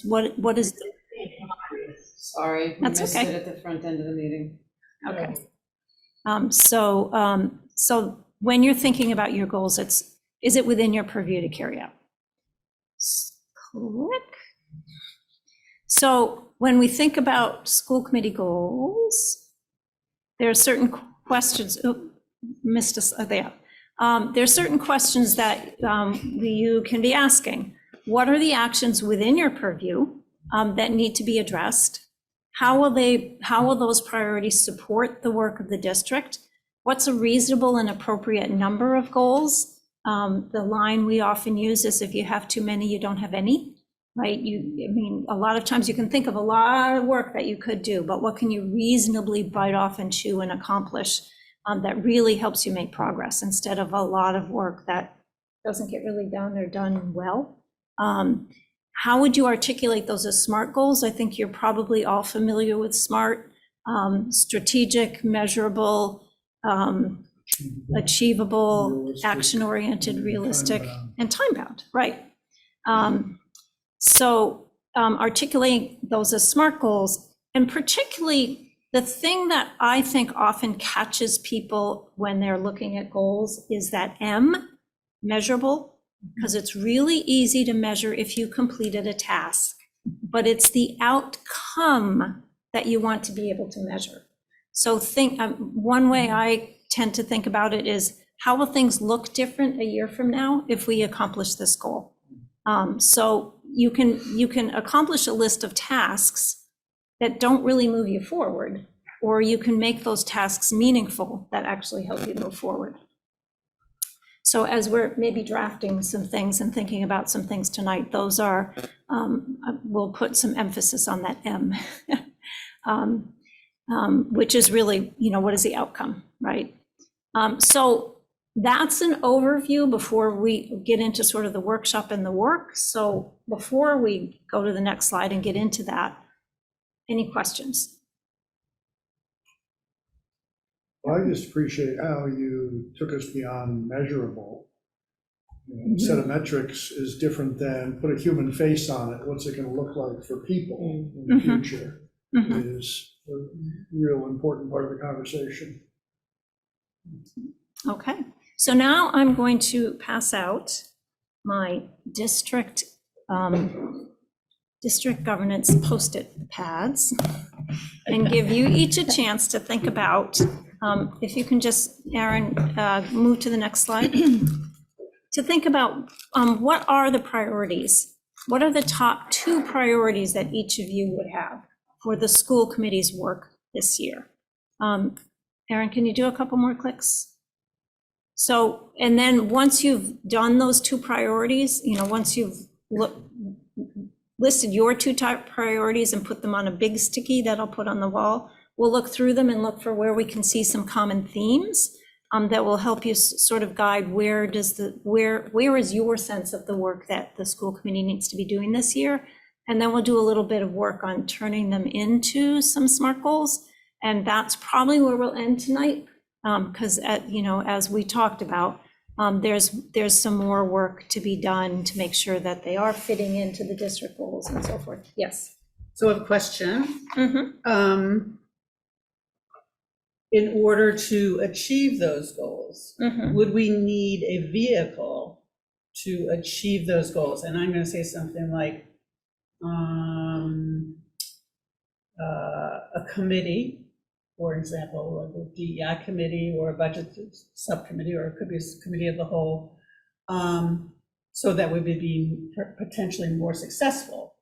what is the, Sorry, we That's missed okay. it at the front end of the meeting. okay. So when you're thinking about your goals, is it within your purview to carry out? Click. So when we think about school committee goals, there are certain questions, missed us there. There are certain questions that you can be asking. What are the actions within your purview that need to be addressed? How will those priorities support the work of the district? What's a reasonable and appropriate number of goals? The line we often use is, if you have too many, you don't have any, right? I mean, a lot of times you can think of a lot of work that you could do, but what can you reasonably bite off and chew and accomplish that really helps you make progress, instead of a lot of work that doesn't get really done or done well? How would you articulate those as SMART goals? I think you're probably all familiar with SMART: strategic, measurable, achievable, action-oriented, realistic, and time-bound, right? So articulating those as SMART goals, and particularly the thing that I think often catches people when they're looking at goals is that M, measurable, because it's really easy to measure if you completed a task, but it's the outcome that you want to be able to measure. So think, one way I tend to think about it is, how will things look different a year from now if we accomplish this goal? So you can accomplish a list of tasks that don't really move you forward, or you can make those tasks meaningful that actually help you move forward. So as we're maybe drafting some things and thinking about some things tonight, those are, we'll put some emphasis on that M, which is really, what is the outcome, right? So that's an overview before we get into sort of the workshop and the work. So before we go to the next slide and get into that, any questions? Well, I just appreciate how you took us beyond measurable. A set of metrics is different than put a human face on it. What's it going to look like for people in the future is a real important part of the conversation. Okay, so now I'm going to pass out my district governance Post-it pads and give you each a chance to think about, if you can just, Aaron, move to the next slide, to think about what are the priorities? What are the top 2 priorities that each of you would have for the school committee's work this year? Aaron, can you do a couple more clicks? So, and then once you've done those 2 priorities, once you've listed your 2 top priorities and put them on a big sticky that I'll put on the wall, we'll look through them and look for where we can see some common themes that will help you sort of guide where is your sense of the work that the school committee needs to be doing this year. And then we'll do a little bit of work on turning them into some SMART goals. And that's probably where we'll end tonight. Because as we talked about, there's some more work to be done to make sure that they are fitting into the district goals and so forth. Yes. So a question. In order to achieve those goals, would we need a vehicle to achieve those goals? And I'm going to say something like a committee, for example, like a DEI committee or a budget subcommittee, or it could be a committee of the whole, so that we would be potentially more successful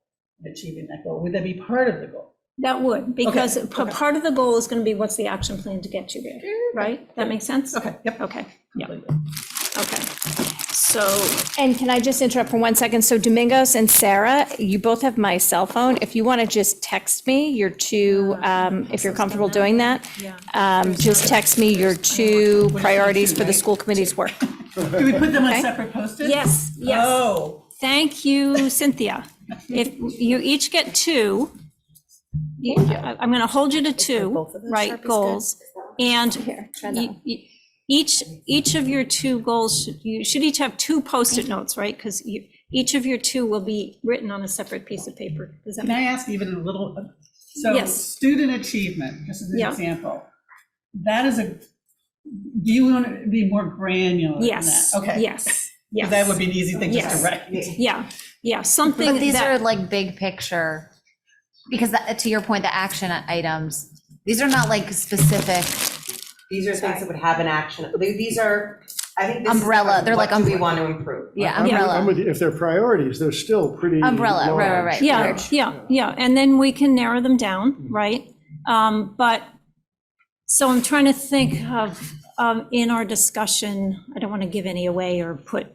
in achieving that goal. Would that be part of the goal? That would, because part of the goal is going to be what's the action plan to get you there, right? That makes sense? Okay, yep. Okay, yeah, okay. So, And can I just interrupt for 1 second? So Domingos and Sarah, you both have my cell phone. If you want to just text me your 2, if you're comfortable doing that, just text me your 2 priorities for the school committee's work. Do we put them on separate Post-its? yes, Oh. thank you, Cynthia. If you each get 2, I'm going to hold you to 2, right, goals. And each of your 2 goals, you should each have 2 Post-it notes, right? Because Each of your two will be written on a separate piece of paper. Does that Can make? I ask even a little, so Yes. student achievement, just as an Yeah. example, that is do you want to be more granular than Yes. that? Okay. Yes. Yes. Because that would be an easy thing just Yes. to write. Yeah, something But these that. are like big picture, because to your point, the action items, these are not like specific These are things that would have an action. These are, I think this is Umbrella, kind of they're what like do we want to improve? Yeah, I'm umbrella. with you. If they're priorities, they're still pretty Umbrella, right, right, large. right. Yeah, large. yeah, and then we can narrow them down, right? But, so I'm trying to think of, in our discussion, I don't want to give any away or put,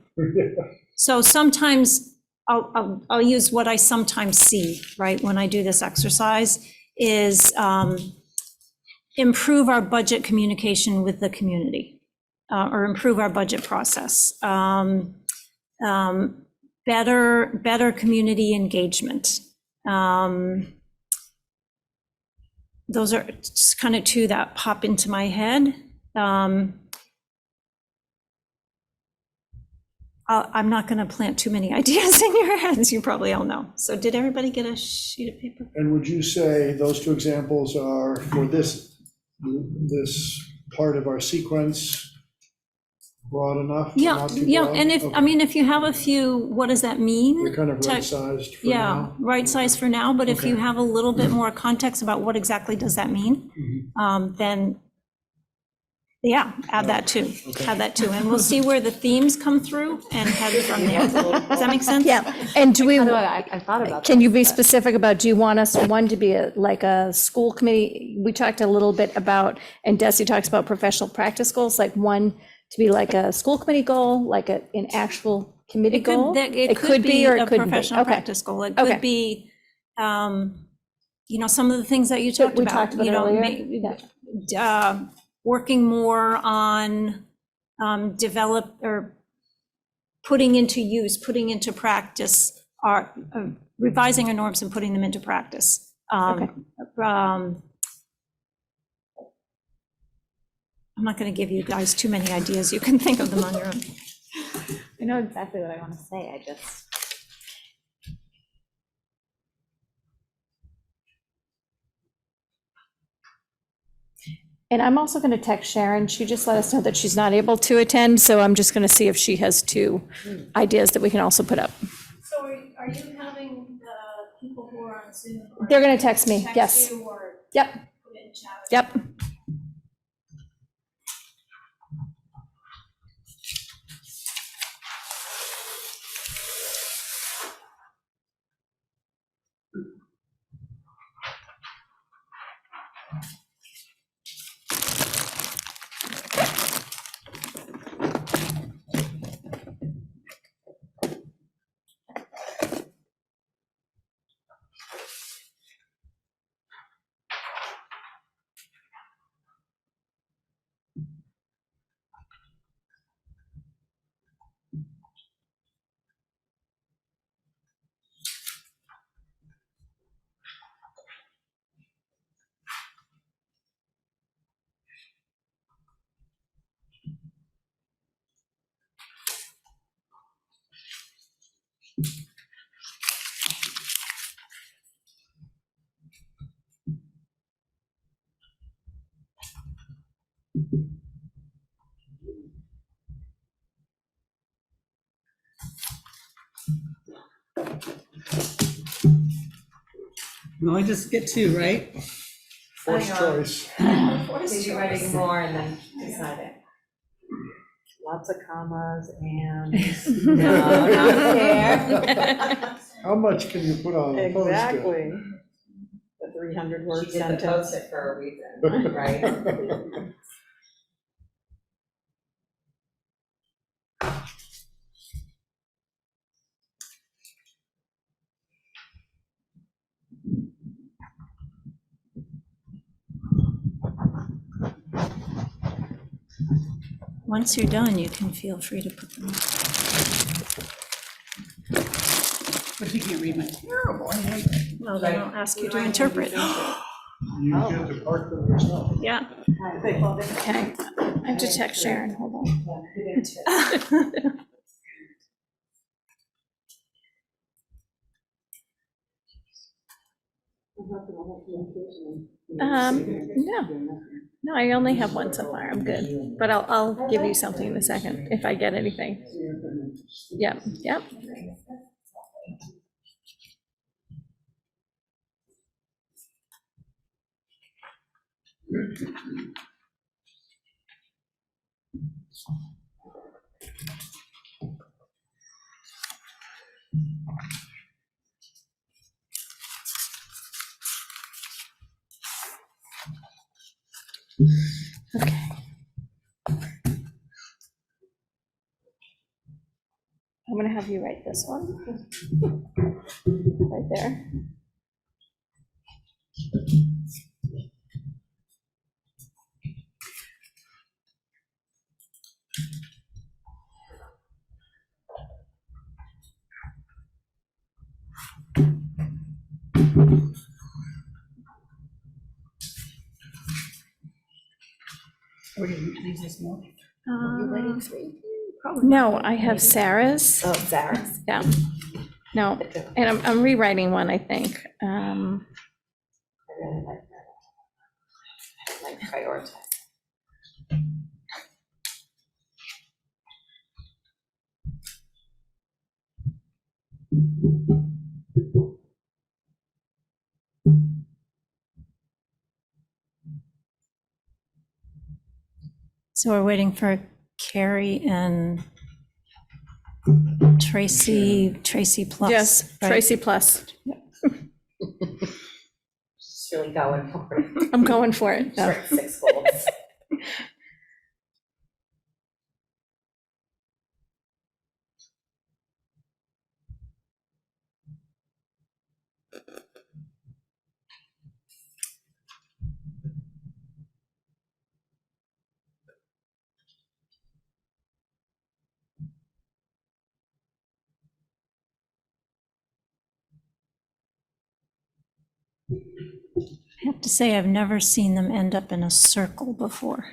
so sometimes, I'll use what I sometimes see, right, when I do this exercise, is improve our budget communication with the community, or improve our budget process. Better community engagement. Those are just kind of two that pop into my head. I'm not going to plant too many ideas in your heads, you probably all know. So did everybody get a sheet of paper? And would you say those two examples are for this part of our sequence broad enough? Yeah, Not too yeah, broad? and if, I Okay. mean, if you have a few, what does that mean? They're kind of to- right-sized for Yeah, now? right size for now, but if you Okay. have a little bit more context about what exactly does that mean, then, yeah, add that too, add that too. And we'll see where the themes come through and head from there. Does that make sense? Yeah, and do we, I thought about can you be specific about, do you want us, one, to be like a school committee? We talked a little bit about, and Desi talks about professional practice goals, like one to be like a school committee goal, like an actual committee It could, goal? it could be or a it couldn't be. professional Okay. practice goal. It Okay. could be, some of the things that you That talked we about. talked about you know, earlier. Yeah. Working more on develop or putting into use, putting into practice, our revising our norms and putting them into practice. Okay. I'm not going to give you guys too many ideas. You can think of them on your own. I know exactly what I want to say, I just. And I'm also going to text Sharon. She just let us know that she's not able to attend, so I'm just going to see if she has two ideas that we can also put up. So are you having the people who are on Zoom? They're going to text me, yes. Yep, yep. No, I just get two, right? First choice. Maybe writing more and then decide it. Lots of commas and. No, not there. How much can you put on a post-it? Exactly. The 300-word She did the post-it for a reason, right? Once you're done, you can feel free to put them up. But you can't read my terrible handwriting. Well, then I'll ask you to interpret. You get to park them yourself. Yeah. Okay, I have to text Sharon, hold on. No, I only have one so far, I'm good, but I'll give you something in a second, if I get anything. Yep, yep. Okay. I'm gonna have you write this one. Right there. Or do you use this more? No, I have Sarah's. Oh, Sarah's. Yeah. No, and I'm rewriting one, I think. I really like that. I like prioritize. So we're waiting for Carrie and Tracy plus. Yes, right? Tracy plus. She's really going for it. I'm going for it. No. Right, 6 goals. I have to say, I've never seen them end up in a circle before.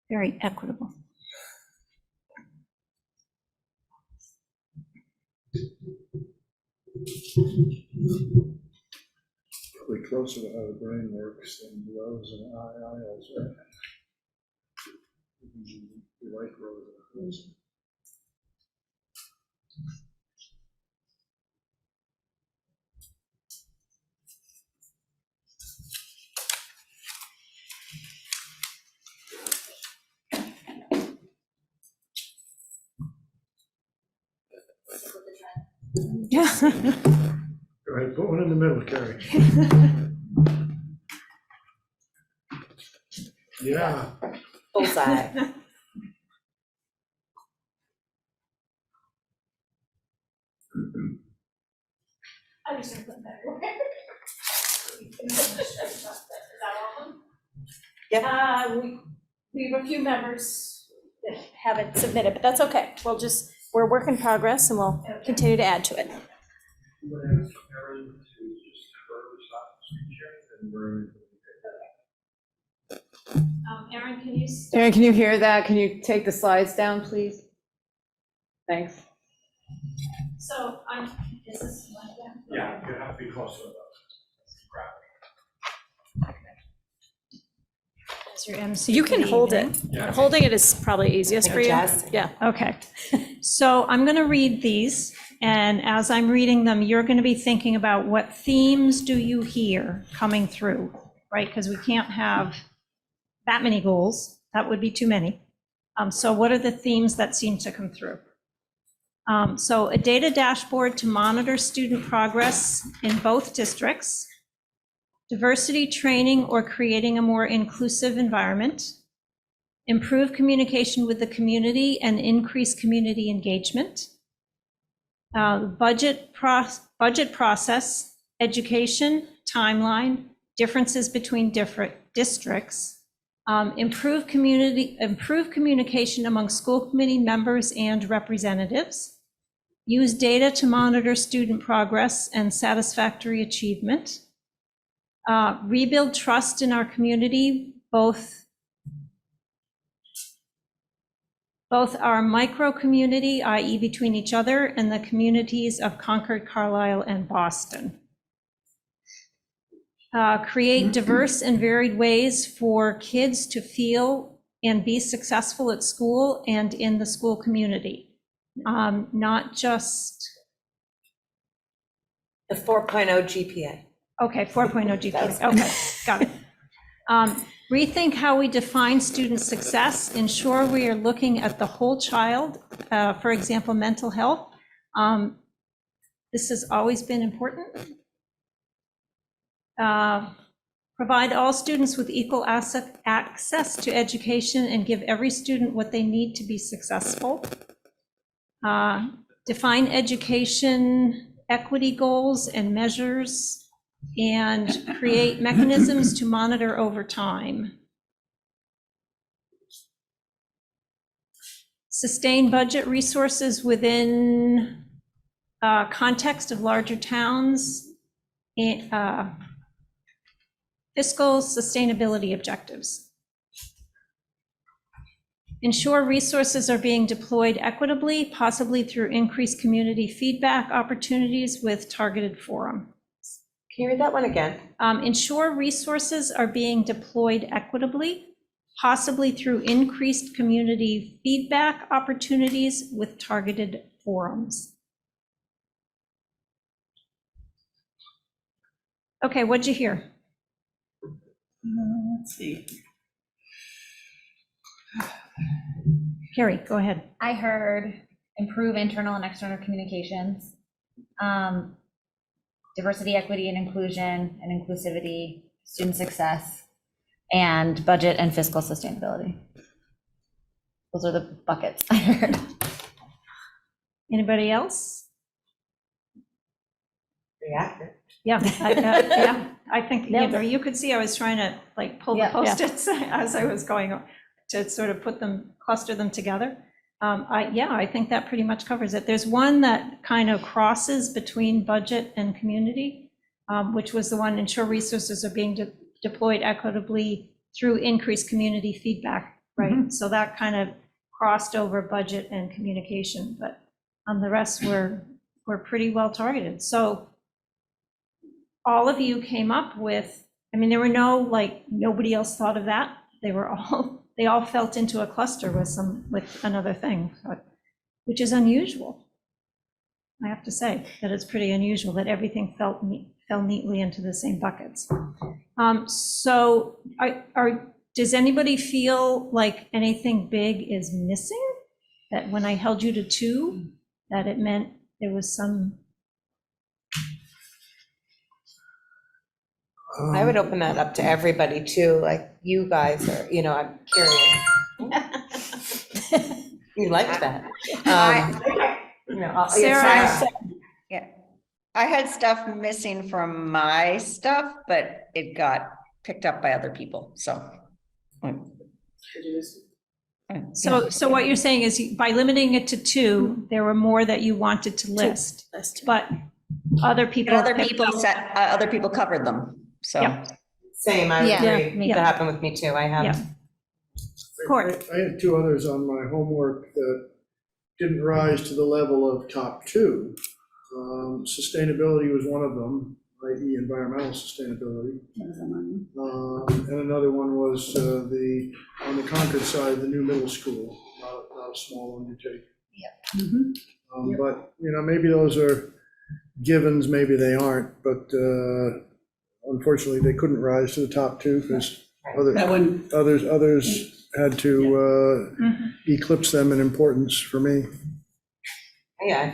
Very equitable. Probably closer to how the brain works than Rose and IILs, right? You like Rose and Rose. Yeah. Go ahead, put one in the middle, Carrie. Yeah. Bullseye. We have a few members that haven't submitted, but that's okay. We're a work in progress and we'll continue to add to it. I'm gonna ask Aaron to just temporarily stop the screen sharing, and we're. Erin, can you? Erin, can you hear that? Can you take the slides down, please? Thanks. So, is this one? Yeah, you have to be closer to those. Is your MC? You can hold it. Yeah. Holding it is probably easiest for you. Adjust. Yeah. Okay, so I'm going to read these, and as I'm reading them, you're going to be thinking about what themes do you hear coming through, right? Because we can't have that many goals. That would be too many. So what are the themes that seem to come through? So a data dashboard to monitor student progress in both districts, diversity training or creating a more inclusive environment, improve communication with the community and increase community engagement, budget process, education, timeline, differences between different districts, improve communication among school committee members and representatives, use data to monitor student progress and satisfactory achievement, rebuild trust in our community, both both our micro-community, i.e. between each other, and the communities of Concord, Carlisle, and Boston. Create diverse and varied ways for kids to feel and be successful at school and in the school community. Not just, The 4.0 GPA. okay, 4.0 GPA, okay, got it. Rethink how we define student success, ensure we are looking at the whole child, for example, mental health. This has always been important. Provide all students with equal access to education and give every student what they need to be successful. Define education equity goals and measures, and create mechanisms to monitor over time. Sustain budget resources within context of larger towns, and fiscal sustainability objectives. Ensure resources are being deployed equitably, possibly through increased community feedback opportunities with targeted forum. Can you read that one again? Ensure resources are being deployed equitably, possibly through increased community feedback opportunities with targeted forums. Okay, what'd you hear? Let's see. Carrie, go ahead. I heard improve internal and external communications, diversity, equity, and inclusion, and inclusivity, student success, and budget and fiscal sustainability. Those are the buckets I heard. Anybody else? Reactive. Yeah, yeah, I think, you know, you could see I was trying to like pull the Yeah. Post-its as I was going to sort of put them, cluster them together. I think that pretty much covers it. There's one that kind of crosses between budget and community, which was the one, ensure resources are being deployed equitably through increased community feedback, right? So that kind of crossed over budget and communication, but the rest were pretty well targeted. So all of you came up with, I mean, there were no, like, nobody else thought of that. They all felt into a cluster with another thing, which is unusual. I have to say that it's pretty unusual that everything fell neatly into the same buckets. So does anybody feel like anything big is missing? That when I held you to 2, that it meant there was some? I would open that up to everybody too, like you guys are, I'm curious. You liked that. Sarah? Yeah, I had stuff missing from my stuff, but it got picked up by other people, so. So what you're saying is by limiting it to 2, there were more that you wanted to list, but other people. Other people covered them, so. Yeah. Same, I Yeah. agree. Yeah. That happened with me too. I have. Yeah. Court. I had 2 others on my homework that didn't rise to the level of top 2. Sustainability was one of them, i.e. environmental sustainability. And another one was on the Concord side, the new middle school, not a small undertaking. But, maybe those are givens, maybe they aren't, but unfortunately, they couldn't rise to the top 2 because others had to eclipse them in importance for me. Yeah,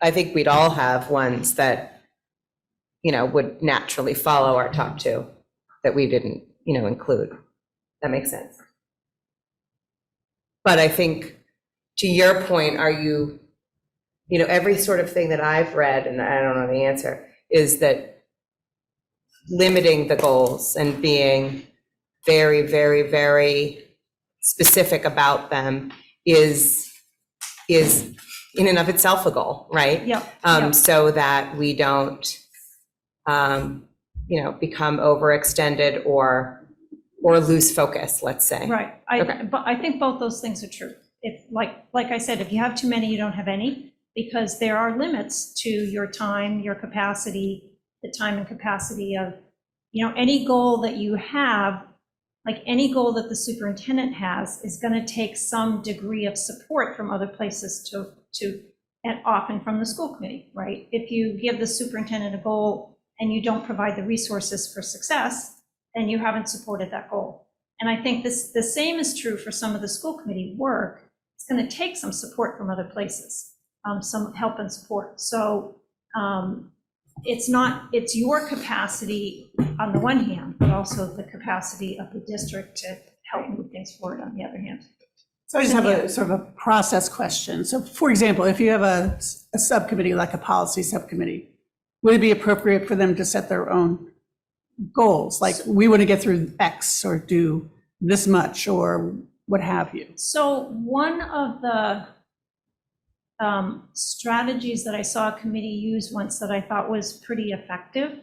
I think we'd all have ones that, would naturally follow our top 2 that we didn't, include. That makes sense. But I think, to your point, are you, every sort of thing that I've read, and I don't know the answer, is that limiting the goals and being very, very, very specific about them is in and of itself a goal, right? Yeah. So that we don't, become overextended or lose focus, let's say. Right. Okay. But I think both those things are true. If like I said, if you have too many, you don't have any, because there are limits to your time, your capacity, the time and capacity of, any goal that you have, like any goal that the superintendent has, is going to take some degree of support from other places and often from the school committee, right? If you give the superintendent a goal and you don't provide the resources for success, then you haven't supported that goal. And I think the same is true for some of the school committee work. It's going to take some support from other places, some help and support. So it's your capacity on the one hand, but also the capacity of the district to help move things forward on the other hand. So I just have a sort of a process question. So for example, if you have a subcommittee, like a policy subcommittee, would it be appropriate for them to set their own goals? Like, we want to get through X or do this much or what have you? So one of the strategies that I saw a committee use once that I thought was pretty effective,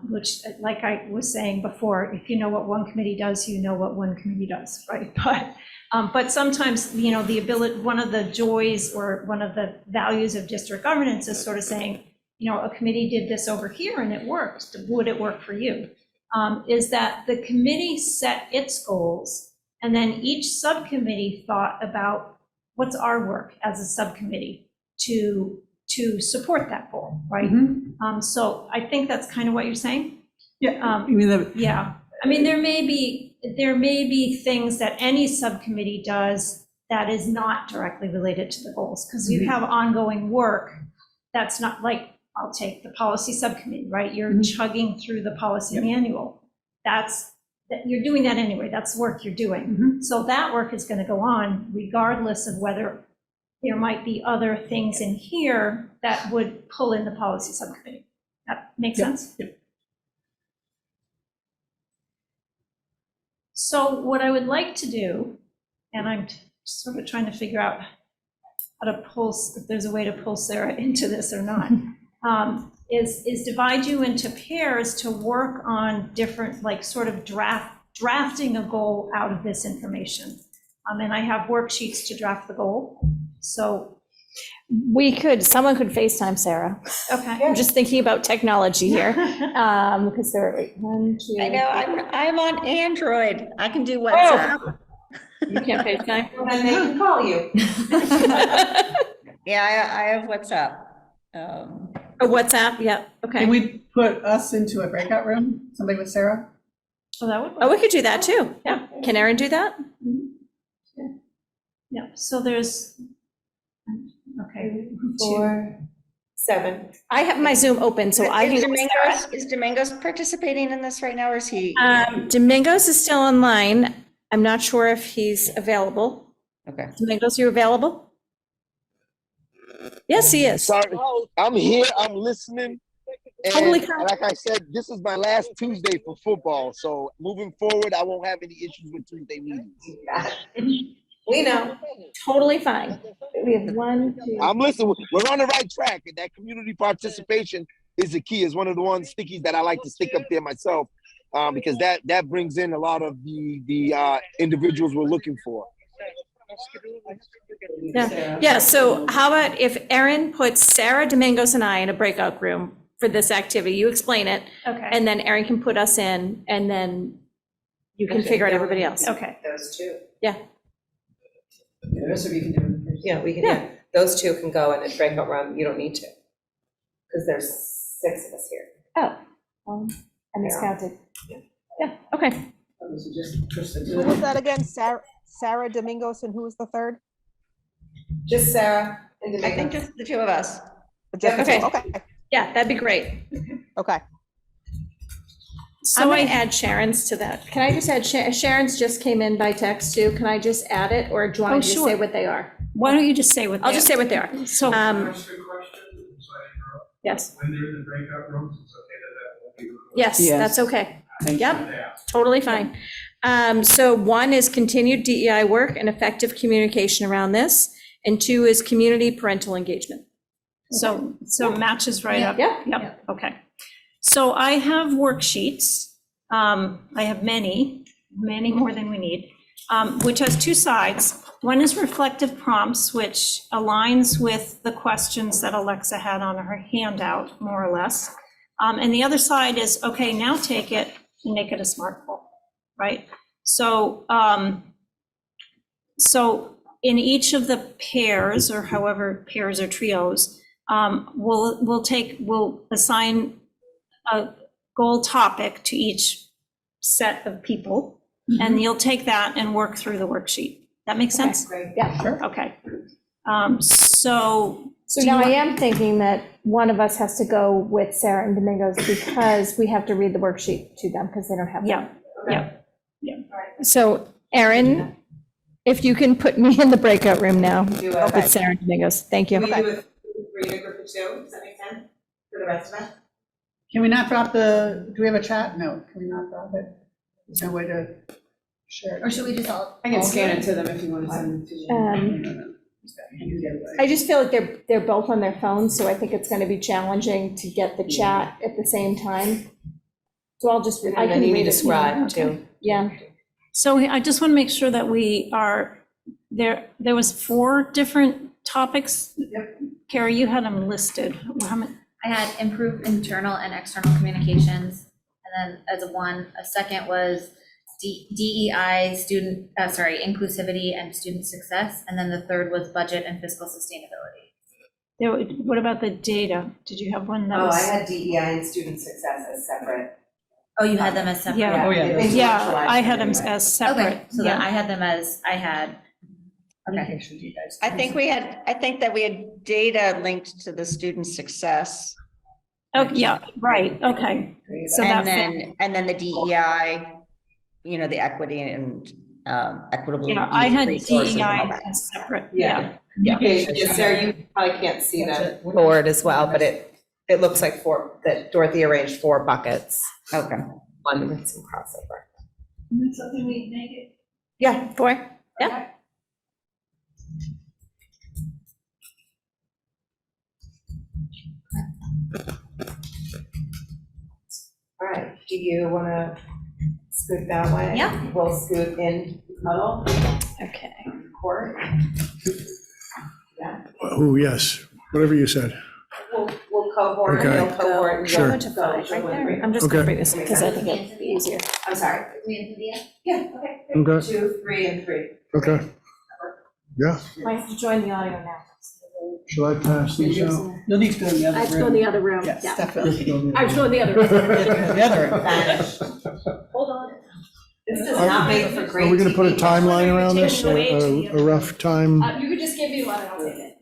which, like I was saying before, if you know what one committee does, you know what one committee does, right? But sometimes, the ability, one of the joys or one of the values of district governance is sort of saying, a committee did this over here and it worked. Would it work for you? Is that the committee set its goals, and then each subcommittee thought about what's our work as a subcommittee to support that goal, right? So I think that's kind of what you're saying. Yeah. Yeah. I mean, there may be things that any subcommittee does that is not directly related to the goals, because you have ongoing work that's not, like, I'll take the policy subcommittee, right? You're chugging through the policy manual. You're doing that anyway. That's work you're doing. So that work is going to go on regardless of whether there might be other things in here that would pull in the policy subcommittee. That makes sense? Yep. So what I would like to do, and I'm sort of trying to figure out how to if there's a way to pull Sarah into this or not, is divide you into pairs to work on different, like, sort of drafting a goal out of this information. And I have worksheets to draft the goal. So Someone could FaceTime Sarah. okay. I'm just thinking about technology here. Because there are 1, 2. I know, I'm on Android. I can do WhatsApp. You can't FaceTime? And they can call you. Yeah, I have WhatsApp. Oh, WhatsApp, yeah, okay. Can we put us into a breakout room, somebody with Sarah? So that would Oh, we could do that too, yeah. Can Erin do that? Yeah. So there's, okay. 4, 7. I have my Zoom open, so I Is can. Domingos participating in this right now, or is he? Domingos is still online. I'm not sure if he's available. Okay. Domingos, you available? Yes, he is. Sorry, I'm here, I'm listening. And Totally fine. like I said, this is my last Tuesday for football. So moving forward, I won't have any issues with Tuesday meetings. We know. Totally fine. We have 1, 2. I'm listening. We're on the right track. And that community participation is the key. Is one of the ones stickies that I like to stick up there myself, because that brings in a lot of the individuals we're looking for. Yeah, so how about if Erin puts Sarah, Domingos, and I in a breakout room for this activity, you explain it, Okay. and then Erin can put us in, and then you can figure out everybody else. Okay. Those two. Yeah. Yeah, we can, yeah. Those two can go in a breakout room. You don't need to. Because there's 6 of us here. Oh, I miscounted. Yeah, okay. Who was that again? Sarah Domingos, and who was the third? Just Sarah and I think Domingos. just the two of us. Just the two? Okay. Okay, Yeah, that'd be great. okay. I'm So gonna I, add Sharon's to that. Can I just add, Sharon's just came in by text too. Can I just add it, or do you want Oh, to just say sure. what they are? why don't you just say what? I'll just say what they are. So, Yes, When they're in the breakout rooms, it's okay that won't be recorded. yes, Yes. that's okay. Yep, totally fine. So 1 is continued DEI work and effective communication around this, and 2 is community parental engagement. so it matches right up. Yeah. Yep, okay. So I have worksheets. I have many more than we need, which has 2 sides. One is reflective prompts, which aligns with the questions that Alexa had on her handout, more or less. And the other side is, okay, now take it and make it a SMART goal, right? So, so in each of the pairs, or however pairs or trios, we'll assign a goal topic to each set of people, and you'll take that and work through the worksheet. That makes sense? Yeah. Sure. Okay. So. So do now you I want- am thinking that one of us has to go with Sarah and Domingos because we have to read the worksheet to them because they don't have Yeah, one. yeah. So Erin, if you can put me in the breakout room now Do with Sarah and Domingos, thank you. Can we do a 3 to group of 2? Does that make sense for the rest of us? Can we not drop do we have a chat? No, can we not drop it? There's no way to share it. Or should we just all? I can scan it to them if you want to send it to me. I just feel like they're both on their phones, so I think it's going to be challenging to get the chat at the same time. So I'll just, I can And you read need it. to scribe too. Yeah. So I just want to make sure that we are, there was 4 different topics. Carrie, you had them listed. How many? I had improved internal and external communications, and then as a second was DEI, inclusivity and student success, and then the third was budget and fiscal sustainability. What about the data? Did you have one that Oh, was? I had DEI and student success as separate. Oh, you had them as separate? Yeah. Oh, yeah. Yeah, I had them as separate. Okay, so then Yeah. I had them as, okay. Communication, you guys. I think that we had data linked to the student success. Oh, yeah, right, okay. So And that, then the DEI, the equity and equitable. I had resources and all DEI that. as separate, Yeah. yeah. Yeah, Sarah, you probably can't see the board as well, but it looks like 4, that Dorothy arranged 4 buckets. Okay. One with some crossover. So can we make it? Yeah. 4? Yeah. All right, do you want to scoot that way? Yeah. We'll scoot in huddle, Okay. court. Yeah, Oh, yes, whatever you said. we'll cohort, Okay. you'll cohort. and Sure. you'll Right there. go. I'm just going to Okay. bring this because I think it'd be easier. I'm sorry. Yeah, okay. Okay. 2, 3, and 3. Okay. Yeah, I have to join the audio now. shall I pass these out? You'll need to go in the I other have to go in room. the other room. Yes, Yeah. definitely. I was going the other room. The other room. Vanish. Hold on. This does not make for great. Are we going to put a TV. timeline around this, a rough time? You could just give me one and I'll take it.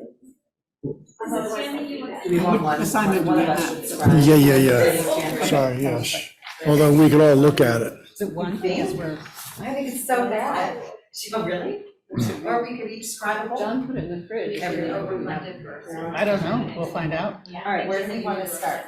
Do we want one? Assignment One do of we us have? should survive. Yeah. Sorry, yes. Although we could all look at it. Is it one thing is where? I think it's so bad. Oh, really? Or we could each scribe a whole. John put it in the fridge. I don't know. We'll find out. All right, where do we want to start?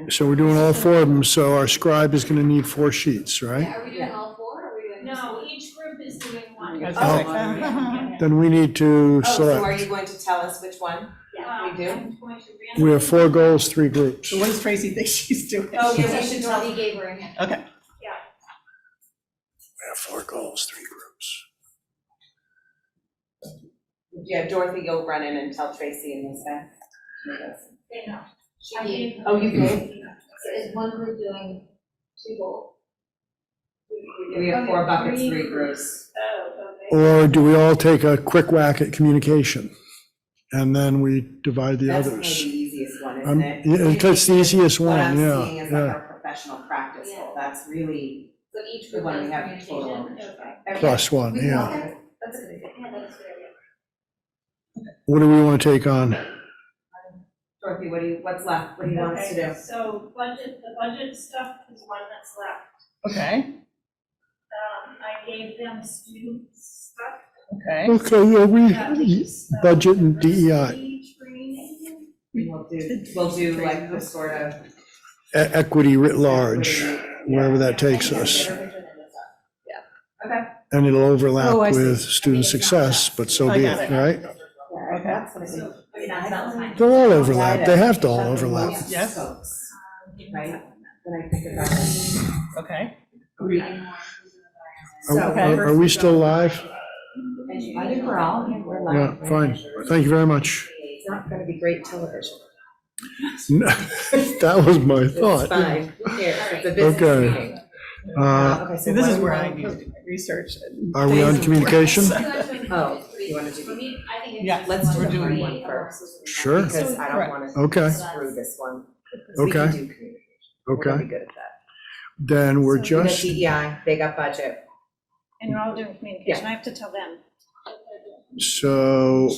So we're doing all 4 of them, so our scribe is going to need 4 sheets, right? Are we doing all 4 or are we doing? No, each group is doing one. Oh. Then we need to Oh, so are select. you going to tell us which one? We do? I'm going to We have 4 goals, 3 groups. So what does Tracy think she's doing? Oh, yeah, we should tell. Dorothy gave her a hand. Okay. We have 4 goals, 3 groups. Yeah, Dorothy, you'll run in and tell Tracy and this guy. They know. I gave. Oh, you did? So is one group doing 2 goals? We have 4 buckets, 3 groups. Oh, okay. Or do we all take a quick whack at communication? And then we divide the That's maybe others? the easiest one, isn't it? Yeah, that's the easiest What one, I'm yeah, seeing is like yeah. our professional practice goal. That's really So each the group one has we have total communication. ownership. Plus 1, yeah. Okay, that's a good idea. Yeah, that's a good idea. What do we want to take on? Dorothy, what's left? What do you want us to do? Okay, so the budget stuff is one that's left. Okay, I gave them student stuff. okay. Okay, yeah, That leaves, budget and DEI. speech training. We'll do like the sort of. Equity writ large, wherever that takes us. Okay. And it'll overlap Oh, I see. with student success, but so I be got it, it. right? Okay, that's what I think. That's fine. They'll all overlap, they have to all overlap. Yes. Folks, right? When I think about it. Okay. Are we still live? we need. I think we're all, we're Yeah, live. fine. Thank you very much. It's not gonna be great television. That was my It's thought. fine. Who cares? It's a business Okay. meeting. Okay, See, so this what is do where we I want need to to put? do my research. and Are we days on of communication? work. Oh, you want to do the, Yeah, let's do we're the doing hard one. one first. Sure. Because I don't Correct. want to Okay. screw this one. We can Okay. do communication. We're gonna Okay. be good at that. Then we're So We got just, DEI, they got budget. And you're all doing communication, I have to tell them. so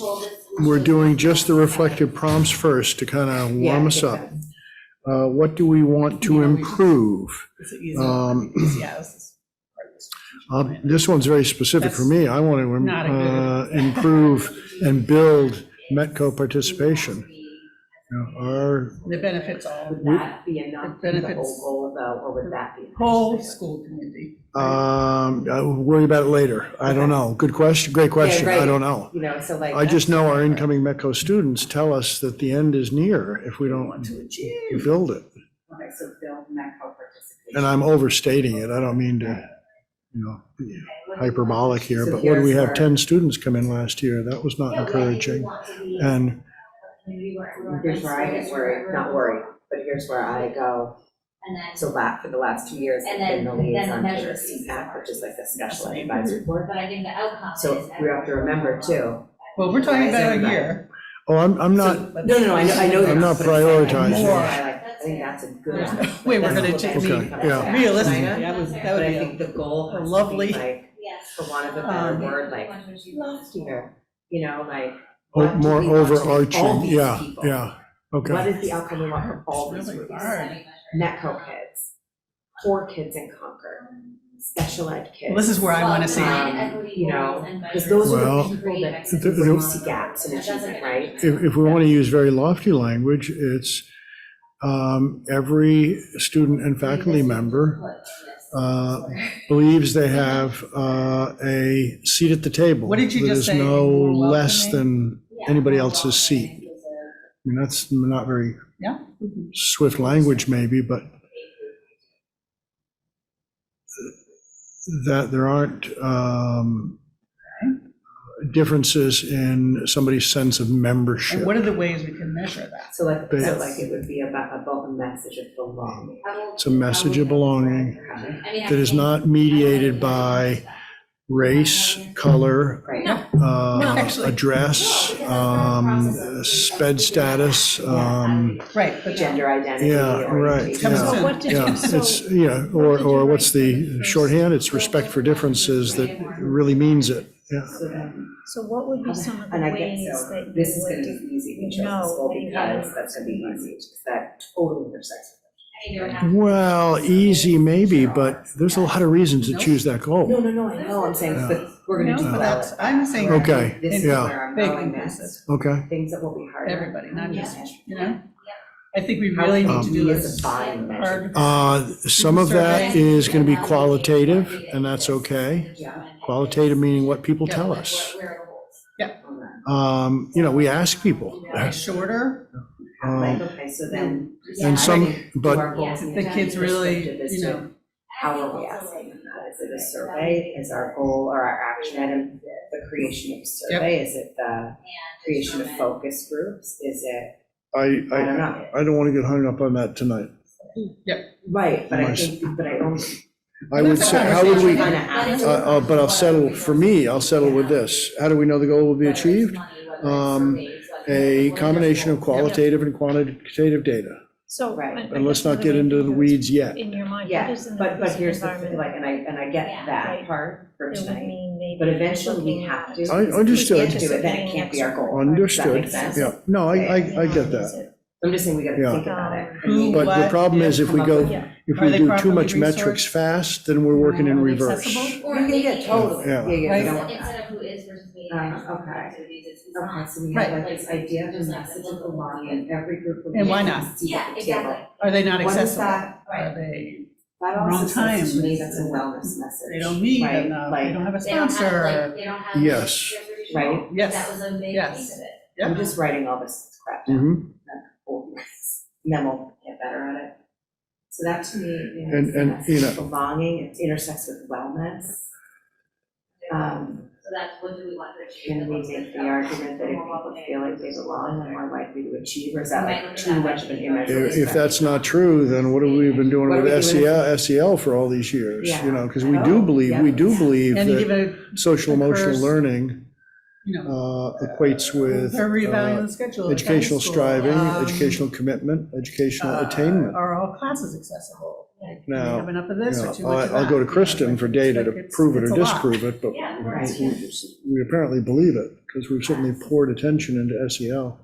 we're doing just the reflective prompts first to kind of Yeah, warm us makes up. sense. What do we want to Yeah, we just- improve? Is it easy? Um, Yeah, this is part of this. This one's very specific for me. I want Not a to good- improve and build Metco participation. You know, our, The benefits all, Would that be enough, the benefits- whole goal though, or would that be? whole school community. I'll worry about it later. I don't know. Good question, great question. I right. don't know. You know, so like. I just know our incoming Metco students tell us that the end is near if we don't To achieve. build it. Okay, so build Metco participation. And I'm overstating it. I don't mean to, be hyperbolic here, So but what do we here's have, where- 10 students come in last year? That was not encouraging. And Here's where I get worried, not worried, but here's where I go. So for the last 2 years, I've been the liaison to the Ccac, which is like the special ed advisory board. But I think the outcome is. So we have to remember too. Well, we're talking about a Everybody. year. oh, I'm not, So, but- No, I know. I'm not prioritizing. More, I think that's a good. Wait, we're gonna that's take- what Okay, I yeah. mean, Realistically, kinda. that would But I be think the goal a has to lovely- be like, Yes. for want of a better word, like loftier, like. oh, what do more we want to- all overarching, these yeah, people? yeah, What okay. is the outcome we want from all these Really groups? hard. Netco kids, poor kids in Concord, special ed kids. Well, this is where I want to see. You know, because those are Well, the people that the- really see gaps in achievement, right? If we want to use very lofty language, it's every student and faculty member believes they have a seat at the table. What did you just say? That is no More less welcoming? than anybody else's seat. I mean, that's not very Yeah. swift language maybe, but that there aren't differences in somebody's sense of membership. And what are the ways we can measure that? So like That's- it would be about a message of belonging. It's a message of belonging that is not mediated by race, color, Right. Actually- address, sped status, Right, but Gender identity. yeah, right, orientation. Comes yeah. soon. What did Yeah, you, so, it's, or what's the shorthand? It's respect for differences that really means it, yeah. so what would be some of the And I get, ways so that this is you gonna would? be easy to you choose know this school that you because have- that's gonna be easy, because that totally intersects. Well, easy maybe, but there's a lot of reasons to choose that goal. No, I know, I'm saying, but we're gonna do No, but well that's, at that. I'm saying. Okay, This is yeah. where I'm Big going increases. next, Okay, things that will be harder. Everybody, not just, I think we really How need to can do we this as a body measure? hard. some of that is going to be qualitative, and that's okay. Yeah. Qualitative meaning what people tell us. We ask people. Shorter, Like, okay, so then. And some, Do but our goals the and kids really, objectives you to- know, How are we asking them that? Is it a survey? Is our goal or our action item the creation of a survey? Is it the creation of focus groups? Is it, I don't know. I don't want to get hung up on that tonight. Right, but I Nice. think, but I don't. I would say, how would we, Kinda after. but I'll settle, for me, I'll settle with this. How do we know the goal will be achieved? A combination of qualitative and quantitative data. So. Right. I And let's guess not what get do into the we- weeds yet. In your mind, what Yeah, is an but inclusive here's the, environment? like, and I get that Right. part for It would tonight. mean maybe But eventually we looking have at- to. I understood. If we can't do it, then it can't be our goal. Understood, Does that make sense? yeah. No, I get Is that. it- I'm just saying we gotta Yeah. think about it. Who, But the what, problem is if we come go, up with- if Are we they do too properly much metrics resourced? fast, then we're working in Are they reverse. accessible? Yeah, totally. Yeah. We Right. don't want that. Instead of who is versus me. Okay. Okay, so we Right. have like this idea of a message of belonging, every group of. And why people not? see Yeah, at the table. exactly. Are they not What is accessible? that? Are they, That Wrong also says to time. me that's a wellness message. they don't meet right? enough, Like, they don't have a They don't have, sponsor? like, they don't have. Yes. Right? That Yes, was a big Yes. piece of it. yeah. I'm just writing all this crap down. Mhm. And then we'll get better at it. So that to me is And, a message you know- of belonging, it intersects with wellness. So that's what do we want to achieve? Can we make the argument that if people feel like they belong, they're more likely to achieve, or is that like too much of an immeasurable? If that's not true, then what have we been doing What are with we doing? SEL for all these years? Yeah. You know, because we do believe And you give that it, social emotional occurs, learning you know, equates with they're reevaluating the schedule. at educational high school, striving, um, educational commitment, educational attainment. Are all classes accessible? Like, do you Now, have enough of You this or know, too much of that? I'll go to You know, Kristen for data to it's- prove it it's or a lot. disprove it, but Yeah, right. we apparently believe it, because we've certainly poured attention into SEL.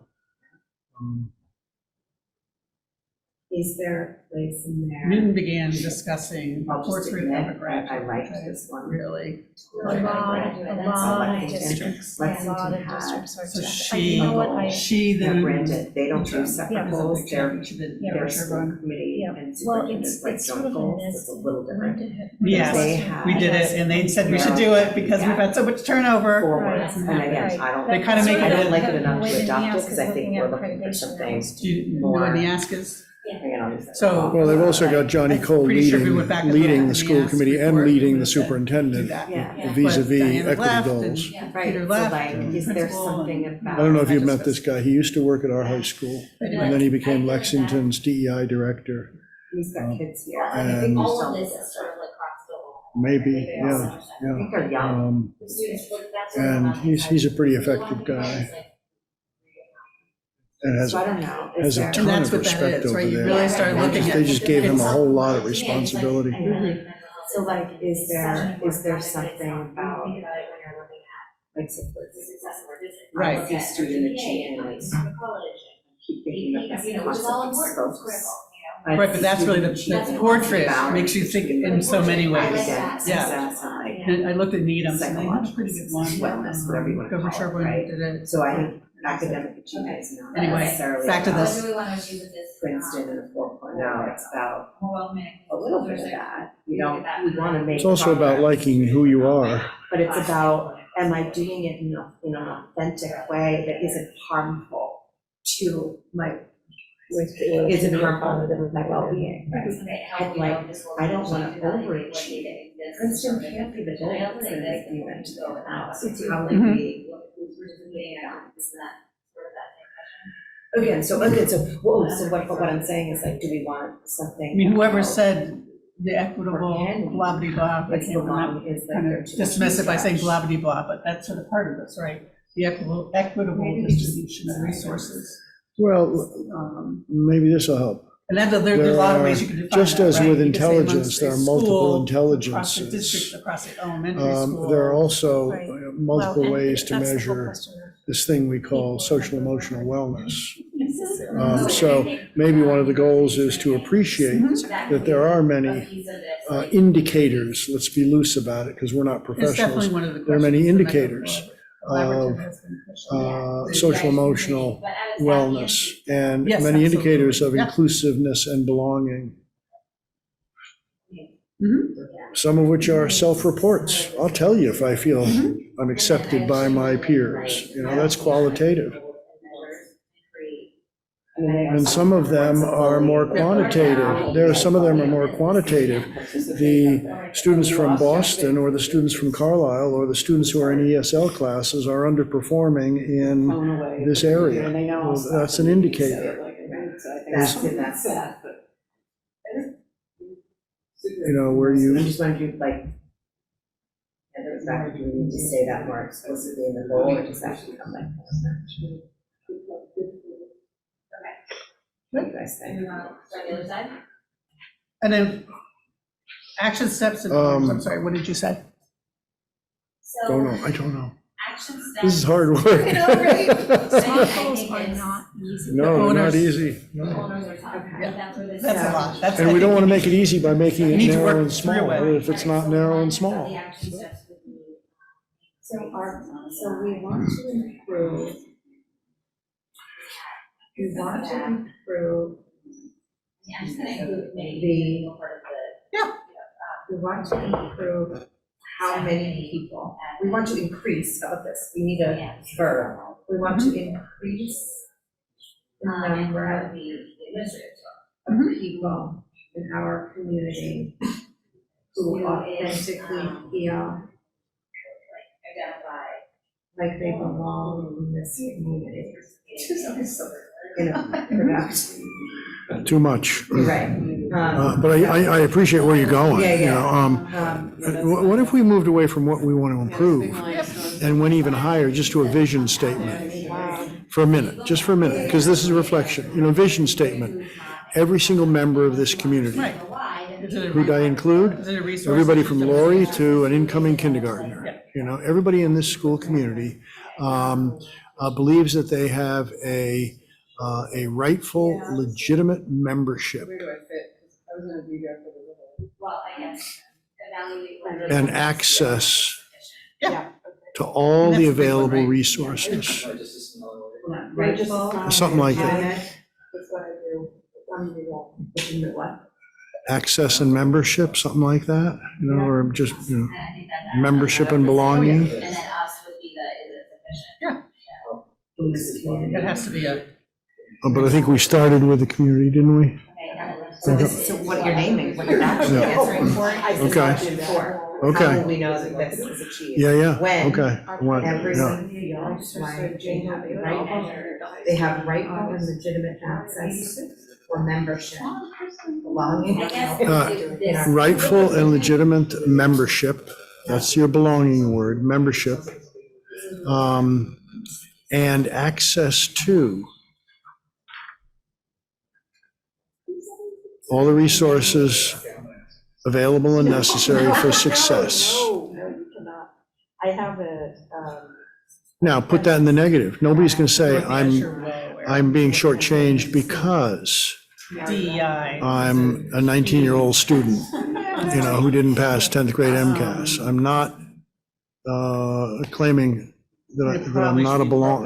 Is there a place in there? Newton began discussing I'll just reports admit recovered that I graduate, liked which I this one. really. A lot of districts. A lot of Lexington had, districts are. So just- she, You know what, she they're then. rented, they don't do Interim, separate Yeah. goals, Big they're, championship in Yeah. their Berkshire school Run. committee Yeah. and Well, superintendent's like it's sort joint of in goals, this. it's a little different. Yes, They have- we did it, and they said we should do it because we've had so much turnover. Forwards, and again, I don't. They kinda make I it- don't like it enough to adopt it, because I think we're looking for something Do you know what the ask is? Hang on, I'll use that. So- Well, they've also got Johnny I'm Cole pretty sure if we went back and looked leading at the the school ask committee and report, we leading the would've said, superintendent do that. Yeah. vis-à-vis But Diana equity left, goals. and Right, Peter so left, like, and is there principal, something and- about? I don't know if you've just- met this guy. He used to work at our high school, and then he became Lexington's DEI director. He's got kids here. And All of this is sort of like across the whole. maybe, yeah, I think they're yeah. young. The students, like, that's sort of And about he's a pretty So a lot of effective people guy, is like, and has So I don't know. has a Is And ton there- that's of what that respect is, over right? You there. really start looking at. They just gave him a it's- whole lot of yeah, it's like- responsibility. So like, is there something about, like, so for Right. I see student achievement, keep thinking of this concept of scopes. I Right, but see that's really student the achievement portrait balance makes you think between in so many ways. academic Yeah. success and like, And I looked at Needham's, and they had a Psychological pretty good one. wellness, whatever you wanna Governor call it, Sherburne right? did it. So I think academic achievement is not Anyway, necessarily back to about this. What do we want to achieve with this? Princeton and a 4.0, it's about More well-managed. a little bit of that. We want to make. It's also about progress. liking who you are. But it's about, am I doing it in an authentic way that isn't harmful to my, isn't harmful to my well-being? And like, I don't want to overachieve. Princeton can't be the goal that's going to make you into the house. It's how they be. Okay, so what I'm saying is like, do we want something? I mean, whoever about- said the equitable blah blah blah, I What's can't the remember, long, is that kind they're of too dismiss it by saying much blah blah blah, but that's sort of part of this, right? The equitable distribution of resources. Well, maybe this will help. And then there's a lot of ways you can define that, Just as right? with You could say amongst intelligence, there a are multiple school, Across the intelligences. district, across the elementary school. There are also Right. multiple Well, and ways to that's the whole measure question. this thing we call social emotional wellness. So maybe one of the goals is to appreciate that there are many indicators, let's be loose about it, because we're not It's professionals. definitely one of the There are many questions that indicators the collaborative has been pushing. social emotional wellness, and Yes, many indicators of absolutely. Yeah. inclusiveness and belonging. Mhm. Some of which are self-reports. I'll tell you if I feel I'm accepted by my peers. You know, that's qualitative. And some of them are more quantitative. Some of them are more quantitative. The students from Boston, or the students from Carlisle, or the students who are in ESL classes are underperforming in this area. Well, that's an indicator. That's that. You know, where I'm you, just wondering, like, and in fact, do we need to say that more explicitly in the goal, or does that become like? What do you guys think? And you want to start the other side? And then action steps and, I'm sorry, what did you say? don't know, I don't know. Action steps. This is hard work. Smart goals are not easy. No, they're not Owners- easy. No. Owners are talking about that's where this. That's a lot. That's, And I we don't think want to make it easy by making You it need to narrow work and through small, it. if it's not narrow and small. The action steps would be. So we want to improve. We want to improve Yeah, I'm just gonna include maybe the, part of the. we want to improve how many people. We want to increase, how about this? We need a verb. We want to increase the number of people in our community who authentically feel like they belong in this community. Productive. Too much. Right. But I appreciate where you're going. Yeah, you know, What if we moved away from what we want to improve and went even higher, just to a vision statement? For a minute, just for a minute, because this is a reflection. Vision statement. Every single member of this community. Right. Is it a Who'd I include? Is it a resource? Everybody from Lori to an incoming kindergartner. Everybody in this school community believes that they have a rightful, legitimate membership and access to all the available resources. Something like that. Access and membership, something like that, or just, membership and belonging. And then us would be the, is it sufficient? It has to be a, But I think we started with the community, didn't we? So what you're naming, what you're actually Yeah. answering for, I said Okay. option 4. Okay. How will we know that this is achieved? Yeah, When okay. When, yeah. everyone feels like they have rightful and legitimate access for membership, belonging. Rightful and legitimate membership, that's your belonging word, membership, and access to all the resources available and necessary for success. No, you cannot. I have a, Now, put that in the negative. Nobody's going to say, I'm being shortchanged because DEI. I'm a 19-year-old student, who didn't pass 10th grade MCAS. I'm not claiming that I'm not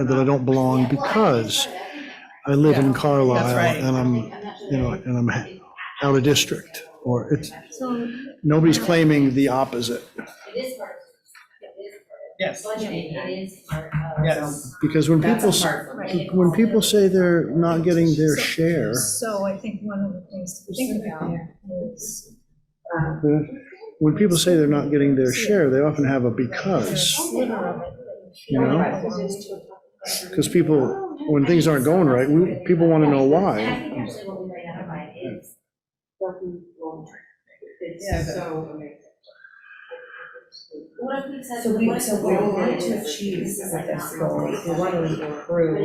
that I don't belong because I live in Carlisle That's right. and I'm out of district, or nobody's claiming the opposite. It is part of, Yes. budgeting, it is part of. Yes. Because when people say they're not getting their share, So I think one of the things to think about is, when people say they're not getting their share, they often have a because, Because people, when things aren't going right, people want to know I why. think actually what we identified is. What if we said? So we want to achieve this goal, we want to improve,